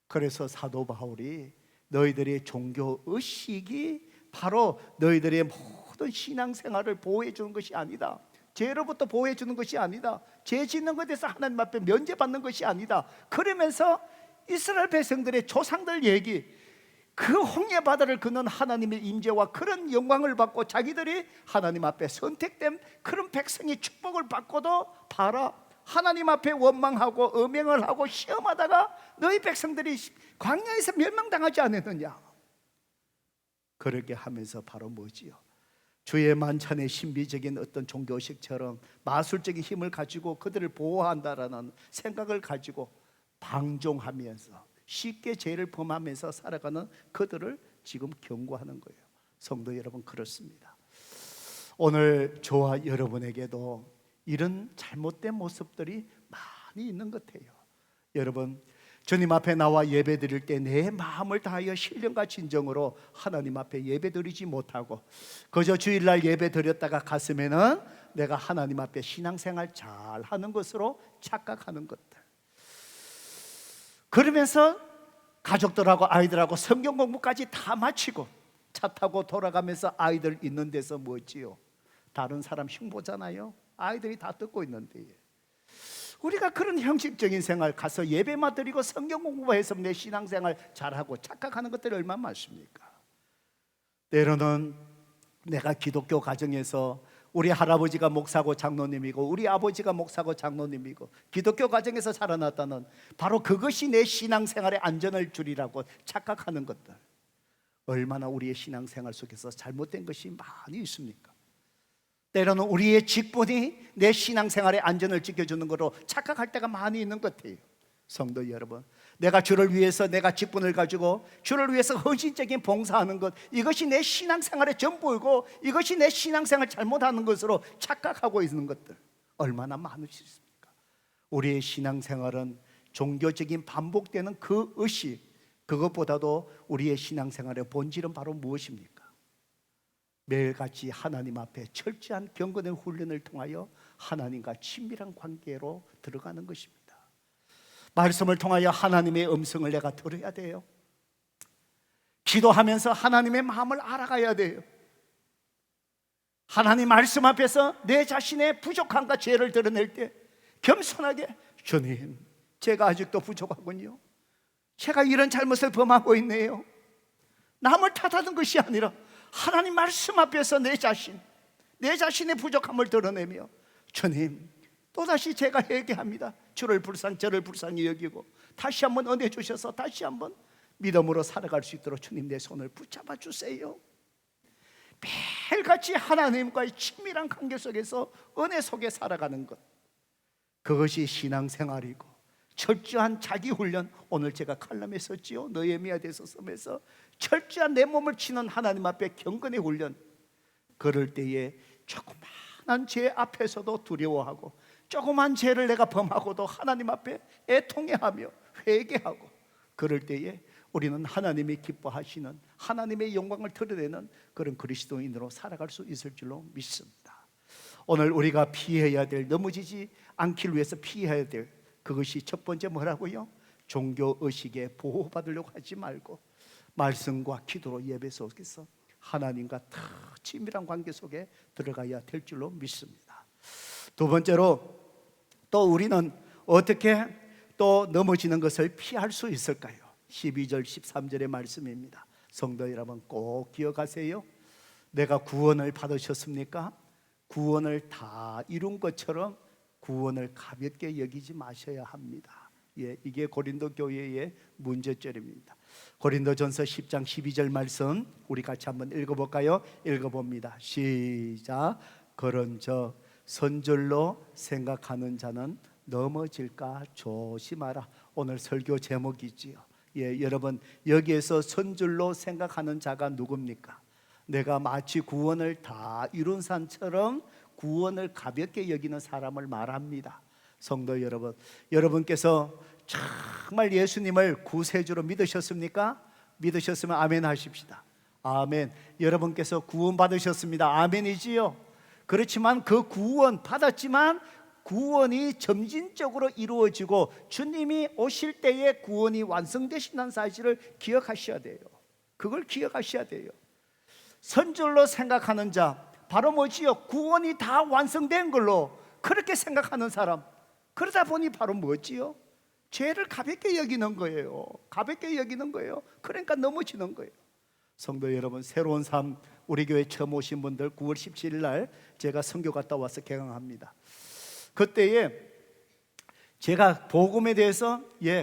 그래서 사도 바울이 너희들의 종교 의식이 바로 너희들의 모든 신앙생활을 보호해 주는 것이 아니다, 죄로부터 보호해 주는 것이 아니다, 죄 짓는 것에 대해서 하나님 앞에 면제받는 것이 아니다. 그러면서 이스라엘 백성들의 조상들 얘기, 그 홍해 바다를 건넌 하나님의 임재와 그런 영광을 받고 자기들이 하나님 앞에 선택된 그런 백성이 축복을 받고도 봐라, 하나님 앞에 원망하고 음행을 하고 시험하다가 너희 백성들이 광야에서 멸망당하지 않았느냐. 그렇게 하면서 바로 뭐지요? 주의 만찬의 신비적인 어떤 종교식처럼 마술적인 힘을 가지고 그들을 보호한다라는 생각을 가지고 방종하면서 쉽게 죄를 범하면서 살아가는 그들을 지금 경고하는 거예요. 성도 여러분, 그렇습니다. 오늘 저와 여러분에게도 이런 잘못된 모습들이 많이 있는 것 같아요. 여러분, 주님 앞에 나와 예배 드릴 때 내 마음을 다하여 신령과 진정으로 하나님 앞에 예배 드리지 못하고 그저 주일날 예배 드렸다가 갔으면은 내가 하나님 앞에 신앙생활 잘 하는 것으로 착각하는 것들, 그러면서 가족들하고 아이들하고 성경 공부까지 다 마치고 차 타고 돌아가면서 아이들 있는 데서 뭐지요? 다른 사람 흉보잖아요. 아이들이 다 듣고 있는데 우리가 그런 형식적인 생활 가서 예배만 드리고 성경 공부해서 내 신앙생활 잘하고 착각하는 것들이 얼마나 많습니까? 때로는 내가 기독교 가정에서 우리 할아버지가 목사고 장로님이고 우리 아버지가 목사고 장로님이고 기독교 가정에서 자라났다는 바로 그것이 내 신앙생활의 안전을 주리라고 착각하는 것들, 얼마나 우리의 신앙생활 속에서 잘못된 것이 많이 있습니까? 때로는 우리의 직분이 내 신앙생활의 안전을 지켜주는 것으로 착각할 때가 많이 있는 것 같아요. 성도 여러분, 내가 주를 위해서 내가 직분을 가지고 주를 위해서 헌신적인 봉사하는 것, 이것이 내 신앙생활의 전부이고 이것이 내 신앙생활 잘못하는 것으로 착각하고 있는 것들 얼마나 많을 수 있습니까? 우리의 신앙생활은 종교적인 반복되는 그 의식, 그것보다도 우리의 신앙생활의 본질은 바로 무엇입니까? 매일같이 하나님 앞에 철저한 경건의 훈련을 통하여 하나님과 친밀한 관계로 들어가는 것입니다. 말씀을 통하여 하나님의 음성을 내가 들어야 돼요. 기도하면서 하나님의 마음을 알아가야 돼요. 하나님 말씀 앞에서 내 자신의 부족함과 죄를 드러낼 때 겸손하게, 주님, 제가 아직도 부족하군요. 제가 이런 잘못을 범하고 있네요. 남을 탓하는 것이 아니라 하나님 말씀 앞에서 내 자신의 부족함을 드러내며, 주님, 또다시 제가 회개합니다. 주를 불쌍히 저를 불쌍히 여기고 다시 한번 은혜 주셔서 다시 한번 믿음으로 살아갈 수 있도록 주님 내 손을 붙잡아 주세요. 매일같이 하나님과의 친밀한 관계 속에서 은혜 속에 살아가는 것, 그것이 신앙생활이고 철저한 자기훈련, 오늘 제가 칼럼에 썼지요. 느헤미야서 섬에서 철저한 내 몸을 치는 하나님 앞에 경건의 훈련, 그럴 때에 조그마한 죄 앞에서도 두려워하고 조그만 죄를 내가 범하고도 하나님 앞에 애통해하며 회개하고, 그럴 때에 우리는 하나님이 기뻐하시는 하나님의 영광을 드러내는 그런 그리스도인으로 살아갈 수 있을 줄로 믿습니다. 오늘 우리가 피해야 될, 넘어지지 않기 위해서 피해야 될 그것이 첫 번째 뭐라고요? 종교의식에 보호받으려고 하지 말고 말씀과 기도로 예배 속에서 하나님과 더 친밀한 관계 속에 들어가야 될 줄로 믿습니다. 두 번째로 또 우리는 어떻게 또 넘어지는 것을 피할 수 있을까요? 12절 13절의 말씀입니다. 성도 여러분 꼭 기억하세요. 내가 구원을 받으셨습니까? 구원을 다 이룬 것처럼 구원을 가볍게 여기지 마셔야 합니다. 이게 고린도 교회의 문제점입니다. 고린도전서 10장 12절 말씀 우리 같이 한번 읽어볼까요? 읽어봅니다. 시작. 그런즉 선줄로 생각하는 자는 넘어질까 조심하라. 오늘 설교 제목이지요. 여러분 여기에서 선줄로 생각하는 자가 누굽니까? 내가 마치 구원을 다 이룬 산처럼 구원을 가볍게 여기는 사람을 말합니다. 성도 여러분, 여러분께서 정말 예수님을 구세주로 믿으셨습니까? 믿으셨으면 아멘 하십시다. 아멘. 여러분께서 구원 받으셨습니다. 아멘이지요. 그렇지만 그 구원 받았지만 구원이 점진적으로 이루어지고 주님이 오실 때에 구원이 완성되신다는 사실을 기억하셔야 돼요. 그걸 기억하셔야 돼요. 선줄로 생각하는 자, 바로 뭐지요? 구원이 다 완성된 걸로 그렇게 생각하는 사람, 그러다 보니 바로 뭐지요? 죄를 가볍게 여기는 거예요. 가볍게 여기는 거예요. 그러니까 넘어지는 거예요. 성도 여러분, 새로운 삶, 우리 교회 처음 오신 분들 9월 17일 날 제가 선교 갔다 와서 개강합니다. 그때에 제가 복음에 대해서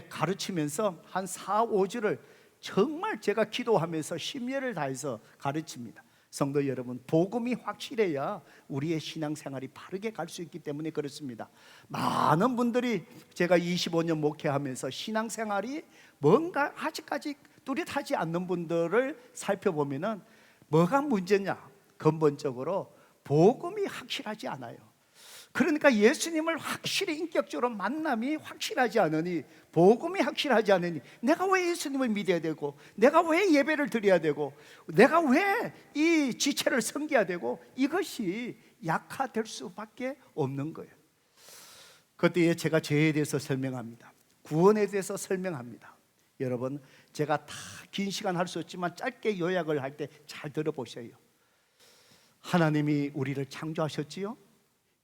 가르치면서 한 4, 5주를 정말 제가 기도하면서 심려를 다해서 가르칩니다. 성도 여러분, 복음이 확실해야 우리의 신앙생활이 바르게 갈 수 있기 때문에 그렇습니다. 많은 분들이 제가 25년 목회하면서 신앙생활이 뭔가 아직까지 뚜렷하지 않는 분들을 살펴보면은 뭐가 문제냐? 근본적으로 복음이 확실하지 않아요. 그러니까 예수님을 확실히 인격적으로 만남이 확실하지 않으니, 복음이 확실하지 않으니, 내가 왜 예수님을 믿어야 되고, 내가 왜 예배를 드려야 되고, 내가 왜 이 지체를 섬겨야 되고, 이것이 약화될 수밖에 없는 거예요. 그때에 제가 죄에 대해서 설명합니다. 구원에 대해서 설명합니다. 여러분, 제가 다 긴 시간 할 수 없지만 짧게 요약을 할 때 잘 들어보셔요. 하나님이 우리를 창조하셨지요.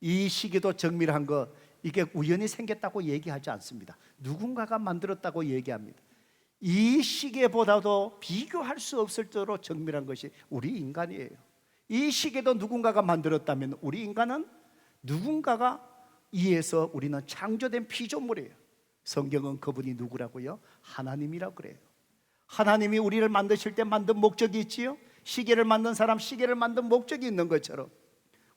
이 시기도 정밀한 거, 이게 우연히 생겼다고 얘기하지 않습니다. 누군가가 만들었다고 얘기합니다. 이 시계보다도 비교할 수 없을 정도로 정밀한 것이 우리 인간이에요. 이 시계도 누군가가 만들었다면 우리 인간은 누군가가 의해서 우리는 창조된 피조물이에요. 성경은 그분이 누구라고요? 하나님이라고 그래요. 하나님이 우리를 만드실 때 만든 목적이 있지요. 시계를 만든 사람, 시계를 만든 목적이 있는 것처럼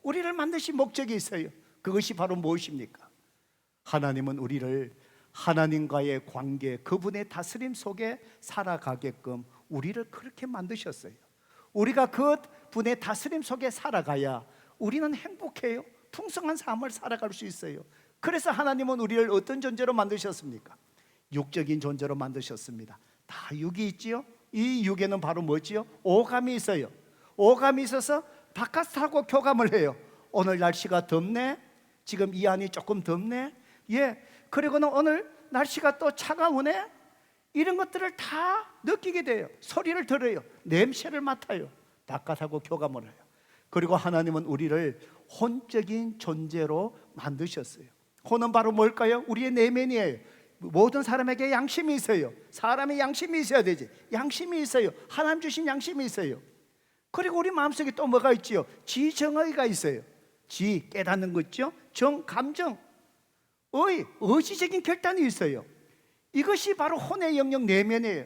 우리를 만드신 목적이 있어요. 그것이 바로 무엇입니까? 하나님은 우리를 하나님과의 관계, 그분의 다스림 속에 살아가게끔 우리를 그렇게 만드셨어요. 우리가 그분의 다스림 속에 살아가야 우리는 행복해요. 풍성한 삶을 살아갈 수 있어요. 그래서 하나님은 우리를 어떤 존재로 만드셨습니까? 육적인 존재로 만드셨습니다. 다 육이 있지요. 이 육에는 바로 뭐지요? 오감이 있어요. 오감이 있어서 바깥하고 교감을 해요. 오늘 날씨가 덥네. 지금 이 안이 조금 덥네. 그리고는 오늘 날씨가 또 차가우네. 이런 것들을 다 느끼게 돼요. 소리를 들어요. 냄새를 맡아요. 바깥하고 교감을 해요. 그리고 하나님은 우리를 혼적인 존재로 만드셨어요. 혼은 바로 뭘까요? 우리의 내면이에요. 모든 사람에게 양심이 있어요. 사람의 양심이 있어야 되지. 양심이 있어요. 하나님 주신 양심이 있어요. 그리고 우리 마음속에 또 뭐가 있지요? 지정의가 있어요. 지, 깨닫는 거 있죠? 정, 감정, 의지적인 결단이 있어요. 이것이 바로 혼의 영역 내면이에요.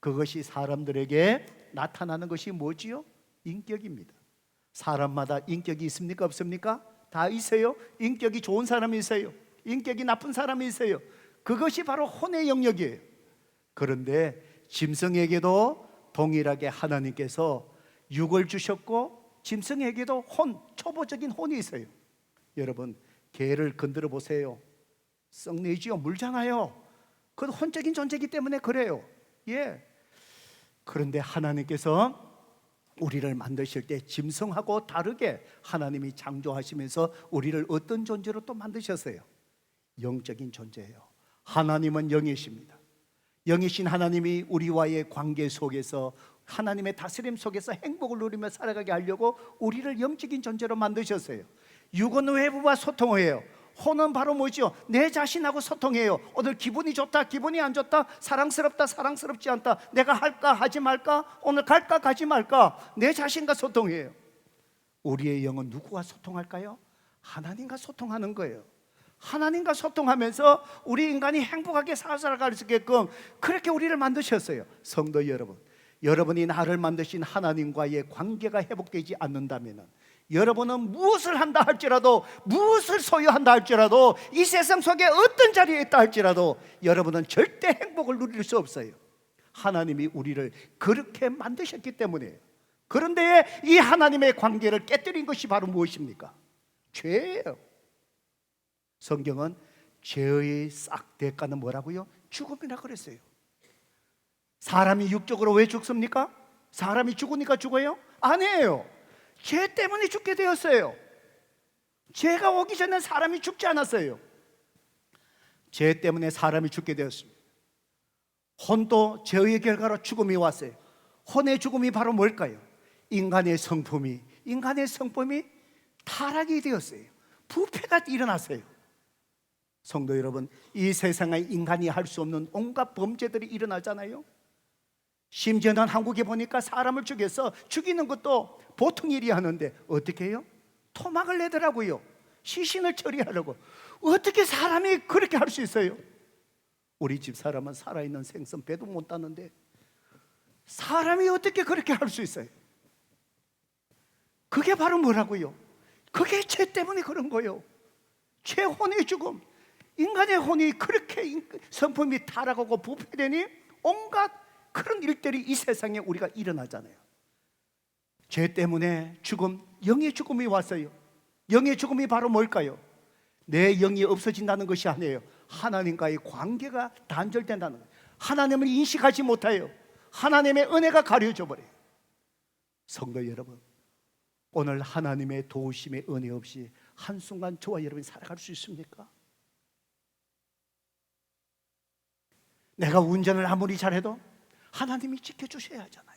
그것이 사람들에게 나타나는 것이 뭐지요? 인격입니다. 사람마다 인격이 있습니까? 없습니까? 다 있어요. 인격이 좋은 사람이 있어요. 인격이 나쁜 사람이 있어요. 그것이 바로 혼의 영역이에요. 그런데 짐승에게도 동일하게 하나님께서 육을 주셨고, 짐승에게도 혼, 초보적인 혼이 있어요. 여러분, 개를 건드려 보세요. 썩내지요. 물잖아요. 그건 혼적인 존재이기 때문에 그래요. 그런데 하나님께서 우리를 만드실 때 짐승하고 다르게 하나님이 창조하시면서 우리를 어떤 존재로 또 만드셨어요? 영적인 존재예요. 하나님은 영이십니다. 영이신 하나님이 우리와의 관계 속에서, 하나님의 다스림 속에서 행복을 누리며 살아가게 하려고 우리를 영적인 존재로 만드셨어요. 육은 외부와 소통해요. 혼은 바로 뭐죠? 내 자신하고 소통해요. 오늘 기분이 좋다, 기분이 안 좋다, 사랑스럽다, 사랑스럽지 않다, 내가 할까 하지 말까, 오늘 갈까 가지 말까, 내 자신과 소통해요. 우리의 영은 누구와 소통할까요? 하나님과 소통하는 거예요. 하나님과 소통하면서 우리 인간이 행복하게 살아갈 수 있게끔 그렇게 우리를 만드셨어요. 성도 여러분, 여러분이 나를 만드신 하나님과의 관계가 회복되지 않는다면 여러분은 무엇을 한다 할지라도, 무엇을 소유한다 할지라도, 이 세상 속에 어떤 자리에 있다 할지라도 여러분은 절대 행복을 누릴 수 없어요. 하나님이 우리를 그렇게 만드셨기 때문이에요. 그런데 이 하나님의 관계를 깨뜨린 것이 바로 무엇입니까? 죄예요. 성경은 죄의 싹 대가는 뭐라고요? 죽음이라고 그랬어요. 사람이 육적으로 왜 죽습니까? 사람이 죽으니까 죽어요? 아니에요. 죄 때문에 죽게 되었어요. 죄가 오기 전에 사람이 죽지 않았어요. 죄 때문에 사람이 죽게 되었습니다. 혼도 죄의 결과로 죽음이 왔어요. 혼의 죽음이 바로 뭘까요? 인간의 성품이 타락이 되었어요. 부패가 일어났어요. 성도 여러분, 이 세상에 인간이 할 수 없는 온갖 범죄들이 일어나잖아요. 심지어는 한국에 보니까 사람을 죽여서 죽이는 것도 보통 일이 하는데 어떻게 해요? 토막을 내더라고요. 시신을 처리하려고. 어떻게 사람이 그렇게 할 수 있어요? 우리 집 사람은 살아있는 생선 배도 못 따는데 사람이 어떻게 그렇게 할 수 있어요? 그게 바로 뭐라고요? 그게 죄 때문에 그런 거예요. 죄혼의 죽음. 인간의 혼이 그렇게 성품이 타락하고 부패되니 온갖 그런 일들이 이 세상에 우리가 일어나잖아요. 죄 때문에 죽음, 영의 죽음이 왔어요. 영의 죽음이 바로 뭘까요? 내 영이 없어진다는 것이 아니에요. 하나님과의 관계가 단절된다는 거예요. 하나님을 인식하지 못해요. 하나님의 은혜가 가려져 버려요. 성도 여러분, 오늘 하나님의 도우심의 은혜 없이 한순간 저와 여러분이 살아갈 수 있습니까? 내가 운전을 아무리 잘해도 하나님이 지켜주셔야 하잖아요.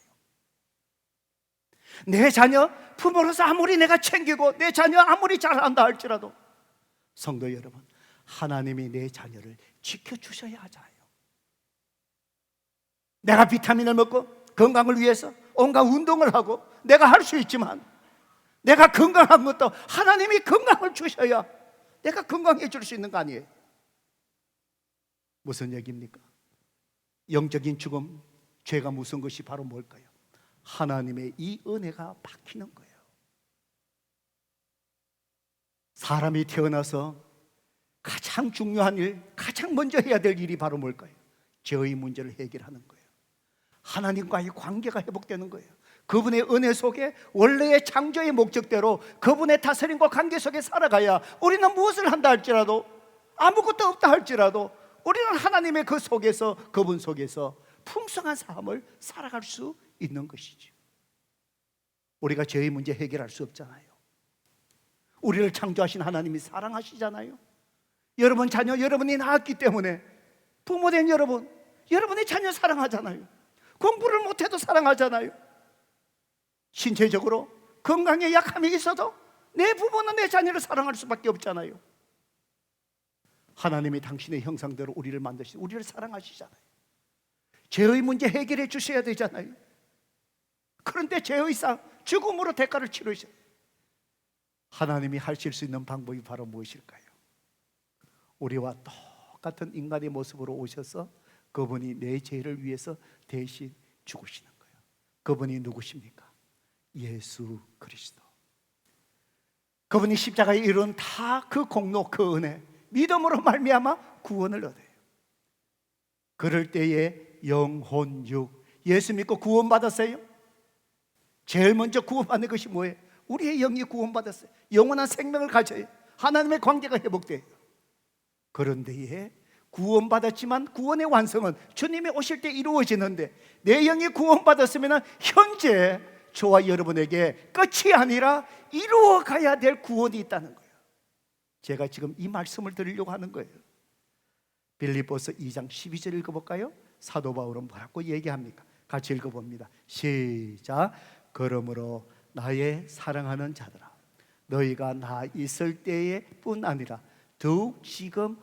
내 자녀, 부모로서 아무리 내가 챙기고 내 자녀 아무리 잘한다 할지라도 성도 여러분, 하나님이 내 자녀를 지켜주셔야 하잖아요. 내가 비타민을 먹고 건강을 위해서 온갖 운동을 하고 내가 할 수 있지만 내가 건강한 것도 하나님이 건강을 주셔야 내가 건강해질 수 있는 거 아니에요? 무슨 얘기입니까? 영적인 죽음, 죄가 무슨 것이 바로 뭘까요? 하나님의 이 은혜가 박히는 거예요. 사람이 태어나서 가장 중요한 일, 가장 먼저 해야 될 일이 바로 뭘까요? 죄의 문제를 해결하는 거예요. 하나님과의 관계가 회복되는 거예요. 그분의 은혜 속에 원래의 창조의 목적대로 그분의 다스림과 관계 속에 살아가야 우리는 무엇을 한다 할지라도, 아무것도 없다 할지라도 우리는 하나님의 그 속에서, 그분 속에서 풍성한 삶을 살아갈 수 있는 것이죠. 우리가 죄의 문제 해결할 수 없잖아요. 우리를 창조하신 하나님이 사랑하시잖아요. 여러분 자녀, 여러분이 낳았기 때문에 부모된 여러분, 여러분의 자녀 사랑하잖아요. 공부를 못해도 사랑하잖아요. 신체적으로 건강에 약함이 있어도 내 부모는 내 자녀를 사랑할 수밖에 없잖아요. 하나님이 당신의 형상대로 우리를 만드시고 우리를 사랑하시잖아요. 죄의 문제 해결해 주셔야 되잖아요. 그런데 죄의 상, 죽음으로 대가를 치르셔요. 하나님이 하실 수 있는 방법이 바로 무엇일까요? 우리와 똑같은 인간의 모습으로 오셔서 그분이 내 죄를 위해서 대신 죽으시는 거예요. 그분이 누구십니까? 예수 그리스도. 그분이 십자가에 이룬 다 그 공로, 그 은혜, 믿음으로 말미암아 구원을 얻어요. 그럴 때에 영혼, 육, 예수 믿고 구원받았어요? 제일 먼저 구원받는 것이 뭐예요? 우리의 영이 구원받았어요. 영원한 생명을 가져요. 하나님의 관계가 회복돼요. 그런데 구원받았지만 구원의 완성은 주님이 오실 때 이루어지는데, 내 영이 구원받았으면 현재 저와 여러분에게 끝이 아니라 이루어가야 될 구원이 있다는 거예요. 제가 지금 이 말씀을 드리려고 하는 거예요. 빌립보서 2장 12절 읽어볼까요? 사도 바울은 뭐라고 얘기합니까? 같이 읽어봅니다. 시작. 그러므로 나의 사랑하는 자들아, 너희가 나 있을 때에 뿐 아니라 더욱 지금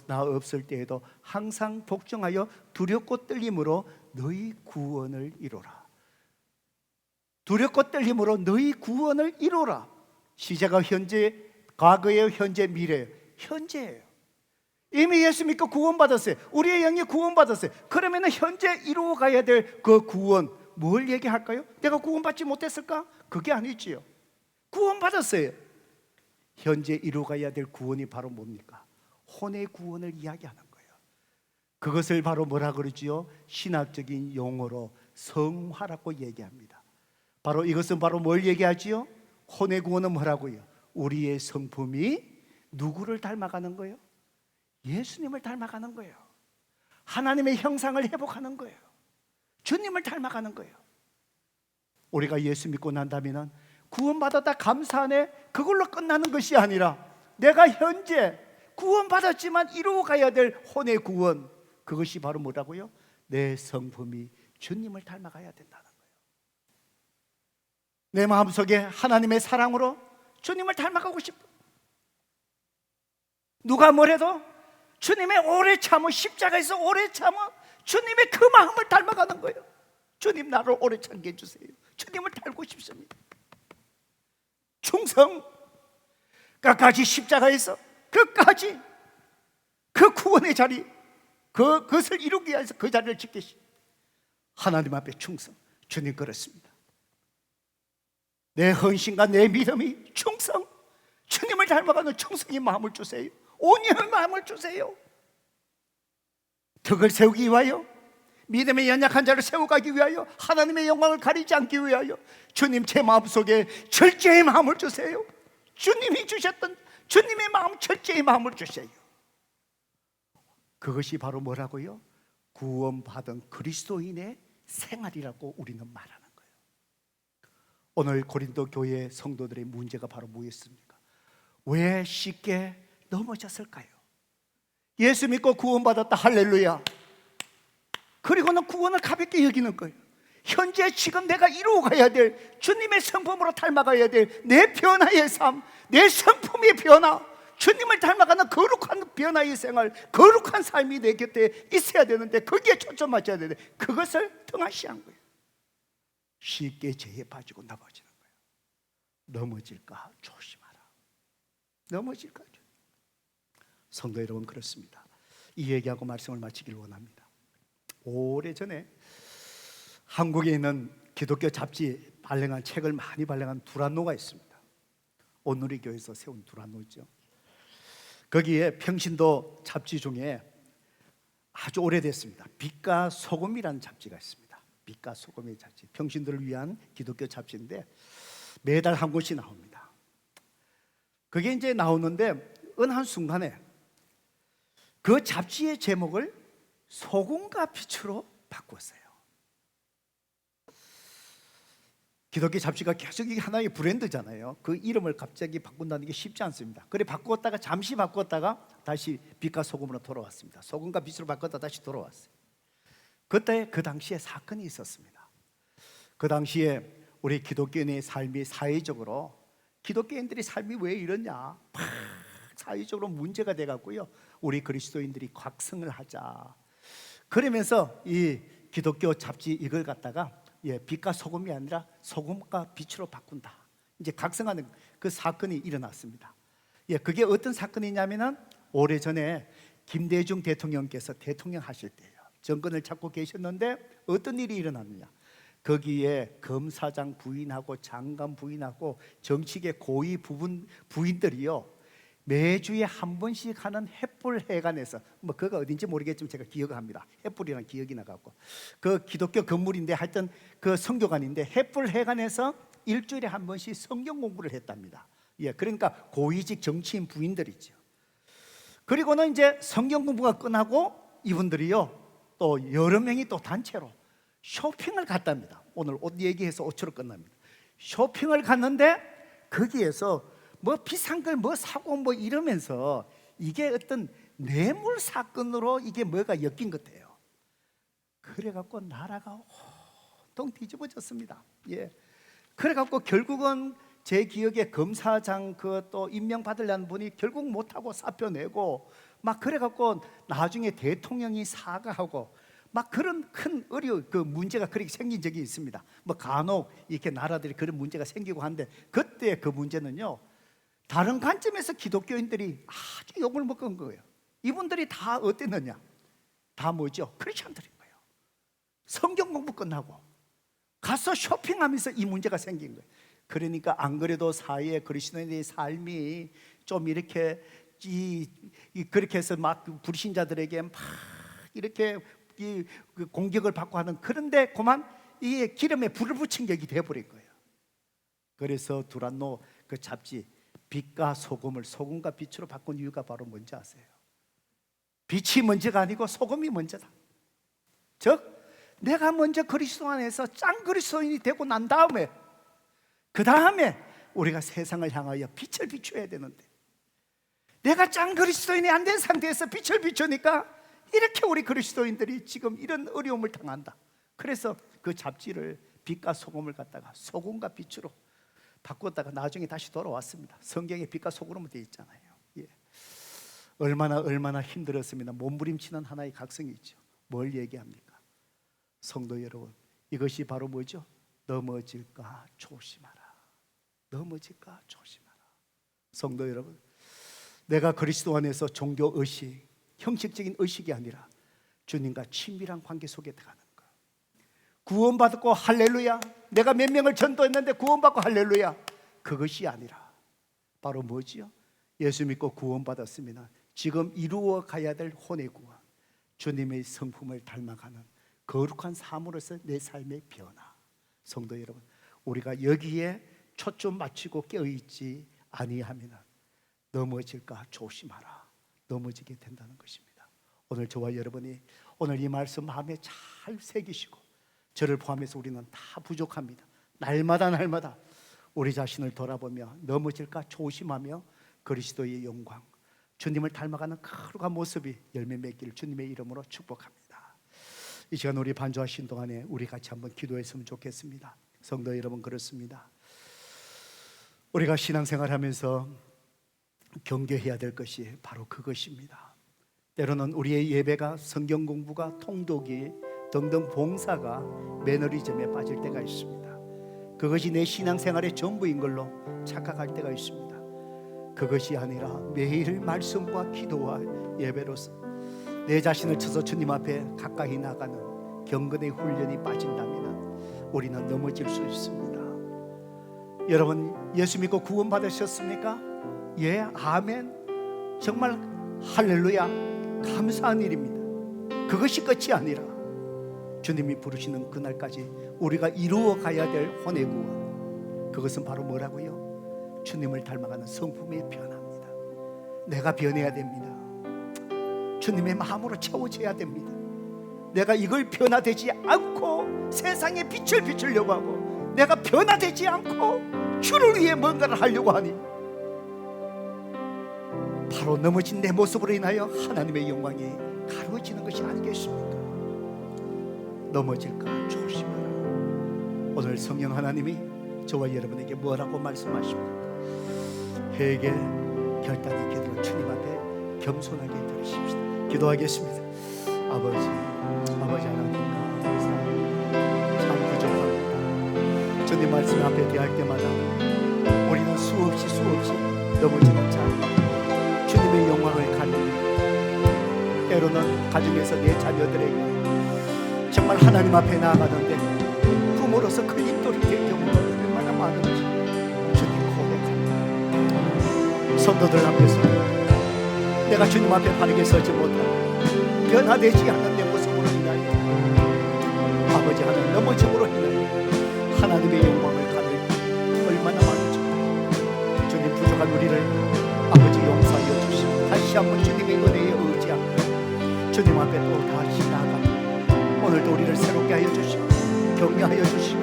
나 없을 때에도 항상 복종하여 두렵고 떨림으로 너희 구원을 이루라. 두렵고 떨림으로 너희 구원을 이루라. 시제가 현재, 과거예요, 현재, 미래예요? 현재예요. 이미 예수 믿고 구원받았어요. 우리의 영이 구원받았어요. 그러면 현재 이루어가야 될 그 구원, 뭘 얘기할까요? 내가 구원받지 못했을까? 그게 아니지요. 구원받았어요. 현재 이루어가야 될 구원이 바로 뭡니까? 혼의 구원을 이야기하는 거예요. 그것을 바로 뭐라 그러지요? 신학적인 용어로 성화라고 얘기합니다. 바로 이것은 바로 뭘 얘기하지요? 혼의 구원은 뭐라고요? 우리의 성품이 누구를 닮아가는 거예요? 예수님을 닮아가는 거예요. 하나님의 형상을 회복하는 거예요. 주님을 닮아가는 거예요. 우리가 예수 믿고 난다면 구원받았다 감사하네, 그걸로 끝나는 것이 아니라 내가 현재 구원받았지만 이루어가야 될 혼의 구원, 그것이 바로 뭐라고요? 내 성품이 주님을 닮아가야 된다는 거예요. 내 마음속에 하나님의 사랑으로 주님을 닮아가고 싶어. 누가 뭐래도 주님의 오래 참은, 십자가에서 오래 참은 주님의 그 마음을 닮아가는 거예요. 주님, 나를 오래 참게 해주세요. 주님을 닮고 싶습니다. 충성, 끝까지 십자가에서 끝까지 그 구원의 자리, 그것을 이루기 위해서 그 자리를 지키시. 하나님 앞에 충성. 주님, 그렇습니다. 내 헌신과 내 믿음이 충성, 주님을 닮아가는 충성의 마음을 주세요. 온유한 마음을 주세요. 덕을 세우기 위하여, 믿음의 연약한 자를 세워가기 위하여, 하나님의 영광을 가리지 않기 위하여 주님, 제 마음속에 절제의 마음을 주세요. 주님이 주셨던 주님의 마음, 절제의 마음을 주세요. 그것이 바로 뭐라고요? 구원받은 그리스도인의 생활이라고 우리는 말하는 거예요. 오늘 고린도 교회 성도들의 문제가 바로 뭐였습니까? 왜 쉽게 넘어졌을까요? 예수 믿고 구원받았다, 할렐루야. 그리고는 구원을 가볍게 여기는 거예요. 현재 지금 내가 이루어가야 될, 주님의 성품으로 닮아가야 될 내 변화의 삶, 내 성품의 변화, 주님을 닮아가는 거룩한 변화의 생활, 거룩한 삶이 내 곁에 있어야 되는데, 거기에 초점 맞춰야 되는데 그것을 등한시한 거예요. 쉽게 죄에 빠지고 넘어지는 거예요. 넘어질까 조심하라. 넘어질까. 성도 여러분, 그렇습니다. 이 얘기하고 말씀을 마치길 원합니다. 오래전에 한국에 있는 기독교 잡지 발행한 책을 많이 발행한 두란노가 있습니다. 온누리 교회에서 세운 두란노죠. 거기에 평신도 잡지 중에 아주 오래됐습니다. 빛과 소금이라는 잡지가 있습니다. 빛과 소금의 잡지, 평신도를 위한 기독교 잡지인데 매달 한 권씩 나옵니다. 그게 이제 나오는데 어느 한 순간에 그 잡지의 제목을 소금과 빛으로 바꿨어요. 기독교 잡지가 계속 이게 하나의 브랜드잖아요. 그 이름을 갑자기 바꾼다는 게 쉽지 않습니다. 그래 바꾸었다가 잠시 바꾸었다가 다시 빛과 소금으로 돌아왔습니다. 소금과 빛으로 바꿨다 다시 돌아왔어요. 그때 그 당시에 사건이 있었습니다. 그 당시에 우리 기독교인의 삶이 사회적으로, 기독교인들이 삶이 왜 이러냐, 사회적으로 문제가 돼갖고요, 우리 그리스도인들이 각성을 하자. 그러면서 이 기독교 잡지 이걸 갖다가 빛과 소금이 아니라 소금과 빛으로 바꾼다. 이제 각성하는 그 사건이 일어났습니다. 그게 어떤 사건이냐면은 오래전에 김대중 대통령께서 대통령 하실 때예요. 정권을 잡고 계셨는데 어떤 일이 일어났느냐? 거기에 검사장 부인하고 장관 부인하고 정치계 고위 부인들이요, 매주에 한 번씩 하는 횃불회관에서, 뭐 그거 어딘지 모르겠지만 제가 기억합니다. 횃불이라는 기억이 나갖고, 그 기독교 건물인데 하여튼 그 성교관인데 횃불회관에서 일주일에 한 번씩 성경 공부를 했답니다. 그러니까 고위직 정치인 부인들이죠. 그리고는 이제 성경 공부가 끝나고 이분들이요, 또 여러 명이 또 단체로 쇼핑을 갔답니다. 오늘 옷 얘기해서 옷으로 끝납니다. 쇼핑을 갔는데 거기에서 뭐 비싼 걸 뭐 사고 뭐 이러면서 이게 어떤 뇌물 사건으로 이게 뭐가 엮인 것 같아요. 그래갖고 나라가 온통 뒤집어졌습니다. 그래갖고 결국은 제 기억에 검사장 그 또 임명받으려는 분이 결국 못하고 사표 내고 막 그래갖고 나중에 대통령이 사과하고 막 그런 큰 그 문제가 그렇게 생긴 적이 있습니다. 뭐 간혹 이렇게 나라들이 그런 문제가 생기고 한데, 그때 그 문제는요, 다른 관점에서 기독교인들이 아주 욕을 먹은 거예요. 이분들이 다 어땠느냐? 다 뭐죠? 크리스천들인 거예요. 성경 공부 끝나고 가서 쇼핑하면서 이 문제가 생긴 거예요. 그러니까 안 그래도 사회의 그리스도인의 삶이 좀 이렇게 그렇게 해서 막 불신자들에게 막 이렇게 공격을 받고 하는, 그런데 그만 이 기름에 불을 붙인 격이 되어버린 거예요. 그래서 두란노 그 잡지 빛과 소금을 소금과 빛으로 바꾼 이유가 바로 뭔지 아세요? 빛이 먼저가 아니고 소금이 먼저다. 즉 내가 먼저 그리스도 안에서 짱 그리스도인이 되고 난 다음에, 그 다음에 우리가 세상을 향하여 빛을 비춰야 되는데, 내가 짱 그리스도인이 안 된 상태에서 빛을 비추니까 이렇게 우리 그리스도인들이 지금 이런 어려움을 당한다. 그래서 그 잡지를 빛과 소금을 갖다가 소금과 빛으로 바꿨다가 나중에 다시 돌아왔습니다. 성경에 빛과 소금으로 되어 있잖아요. 얼마나 힘들었습니다. 몸부림치는 하나의 각성이 있죠. 뭘 얘기합니까? 성도 여러분, 이것이 바로 뭐죠? 넘어질까 조심하라. 넘어질까 조심하라. 성도 여러분, 내가 그리스도 안에서 종교 의식, 형식적인 의식이 아니라 주님과 친밀한 관계 속에 들어가는 것. 구원받고 할렐루야, 내가 몇 명을 전도했는데 구원받고 할렐루야, 그것이 아니라 바로 뭐지요? 예수 믿고 구원받았으면 지금 이루어 가야 될 혼의 구원, 주님의 성품을 닮아가는 거룩한 삶으로서 내 삶의 변화. 성도 여러분, 우리가 여기에 초점 맞추고 깨어있지 아니하면 넘어질까 조심하라. 넘어지게 된다는 것입니다. 오늘 저와 여러분이 오늘 이 말씀 마음에 잘 새기시고, 저를 포함해서 우리는 다 부족합니다. 날마다 우리 자신을 돌아보며 넘어질까 조심하며 그리스도의 영광, 주님을 닮아가는 거룩한 모습이 열매 맺기를 주님의 이름으로 축복합니다. 이 시간 우리 반주하신 동안에 우리 같이 한번 기도했으면 좋겠습니다. 성도 여러분, 그렇습니다. 우리가 신앙생활하면서 경계해야 될 것이 바로 그것입니다. 때로는 우리의 예배가, 성경 공부가, 통독이 등등 봉사가 매너리즘에 빠질 때가 있습니다. 그것이 내 신앙생활의 전부인 걸로 착각할 때가 있습니다. 그것이 아니라 매일 말씀과 기도와 예배로서 내 자신을 쳐서 주님 앞에 가까이 나가는 경건의 훈련이 빠진다면 우리는 넘어질 수 있습니다. 여러분, 예수 믿고 구원 받으셨습니까? 예, 아멘. 정말 할렐루야, 감사한 일입니다. 그것이 끝이 아니라 주님이 부르시는 그날까지 우리가 이루어 가야 될 혼의 구원, 그것은 바로 뭐라고요? 주님을 닮아가는 성품의 변화입니다. 내가 변해야 됩니다. 주님의 마음으로 채워져야 됩니다. 내가 이걸 변화되지 않고 세상에 빛을 비추려고 하고, 내가 변화되지 않고 주를 위해 뭔가를 하려고 하니 바로 넘어진 내 모습으로 인하여 하나님의 영광이 가루어지는 것이 아니겠습니까? 넘어질까 조심하라. 오늘 성령 하나님이 저와 여러분에게 뭐라고 말씀하십니까? 회개 결단의 기도를 주님 앞에 겸손하게 드리십시다. 기도하겠습니다. 아버지 하나님 감사합니다. 참 부족합니다. 주님 말씀 앞에 대할 때마다 우리는 수없이 넘어지는 자, 주님의 영광을 가리니 때로는 가정에서 내 자녀들에게 정말 하나님 앞에 나아가는데 부모로서 걸림돌이 될 경우가 얼마나 많은지 주님 고백합니다. 성도들 앞에서 내가 주님 앞에 바르게 서지 못하고 변화되지 않는 내 모습으로 인하여 아버지 하나님 넘어짐으로 인하여 하나님의 영광을 가리니 얼마나 많은지 주님, 부족한 우리를 아버지 용서하여 주시고 다시 한번 주님의 은혜에 의지하고 주님 앞에 또 다시 나아가니 오늘도 우리를 새롭게 하여 주시고 격려하여 주시고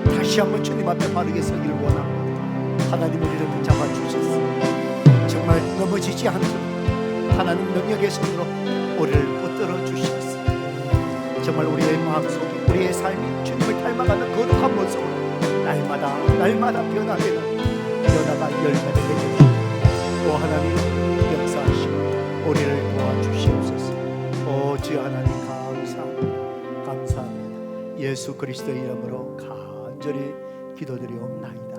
다시 한번 주님 앞에 바르게 서기를 원합니다. 하나님, 우리를 붙잡아 주셔서 정말 넘어지지 않도록 하나님 능력의 손으로 우리를 붙들어 주셔서 정말 우리의 마음속에 우리의 삶이 주님을 닮아가는 거룩한 모습으로 날마다 변화되는 변화가 열매를 맺게 또 하나님 역사하시고 우리를 도와주시옵소서. 주 하나님 감사합니다. 예수 그리스도의 이름으로 간절히 기도드리옵나이다.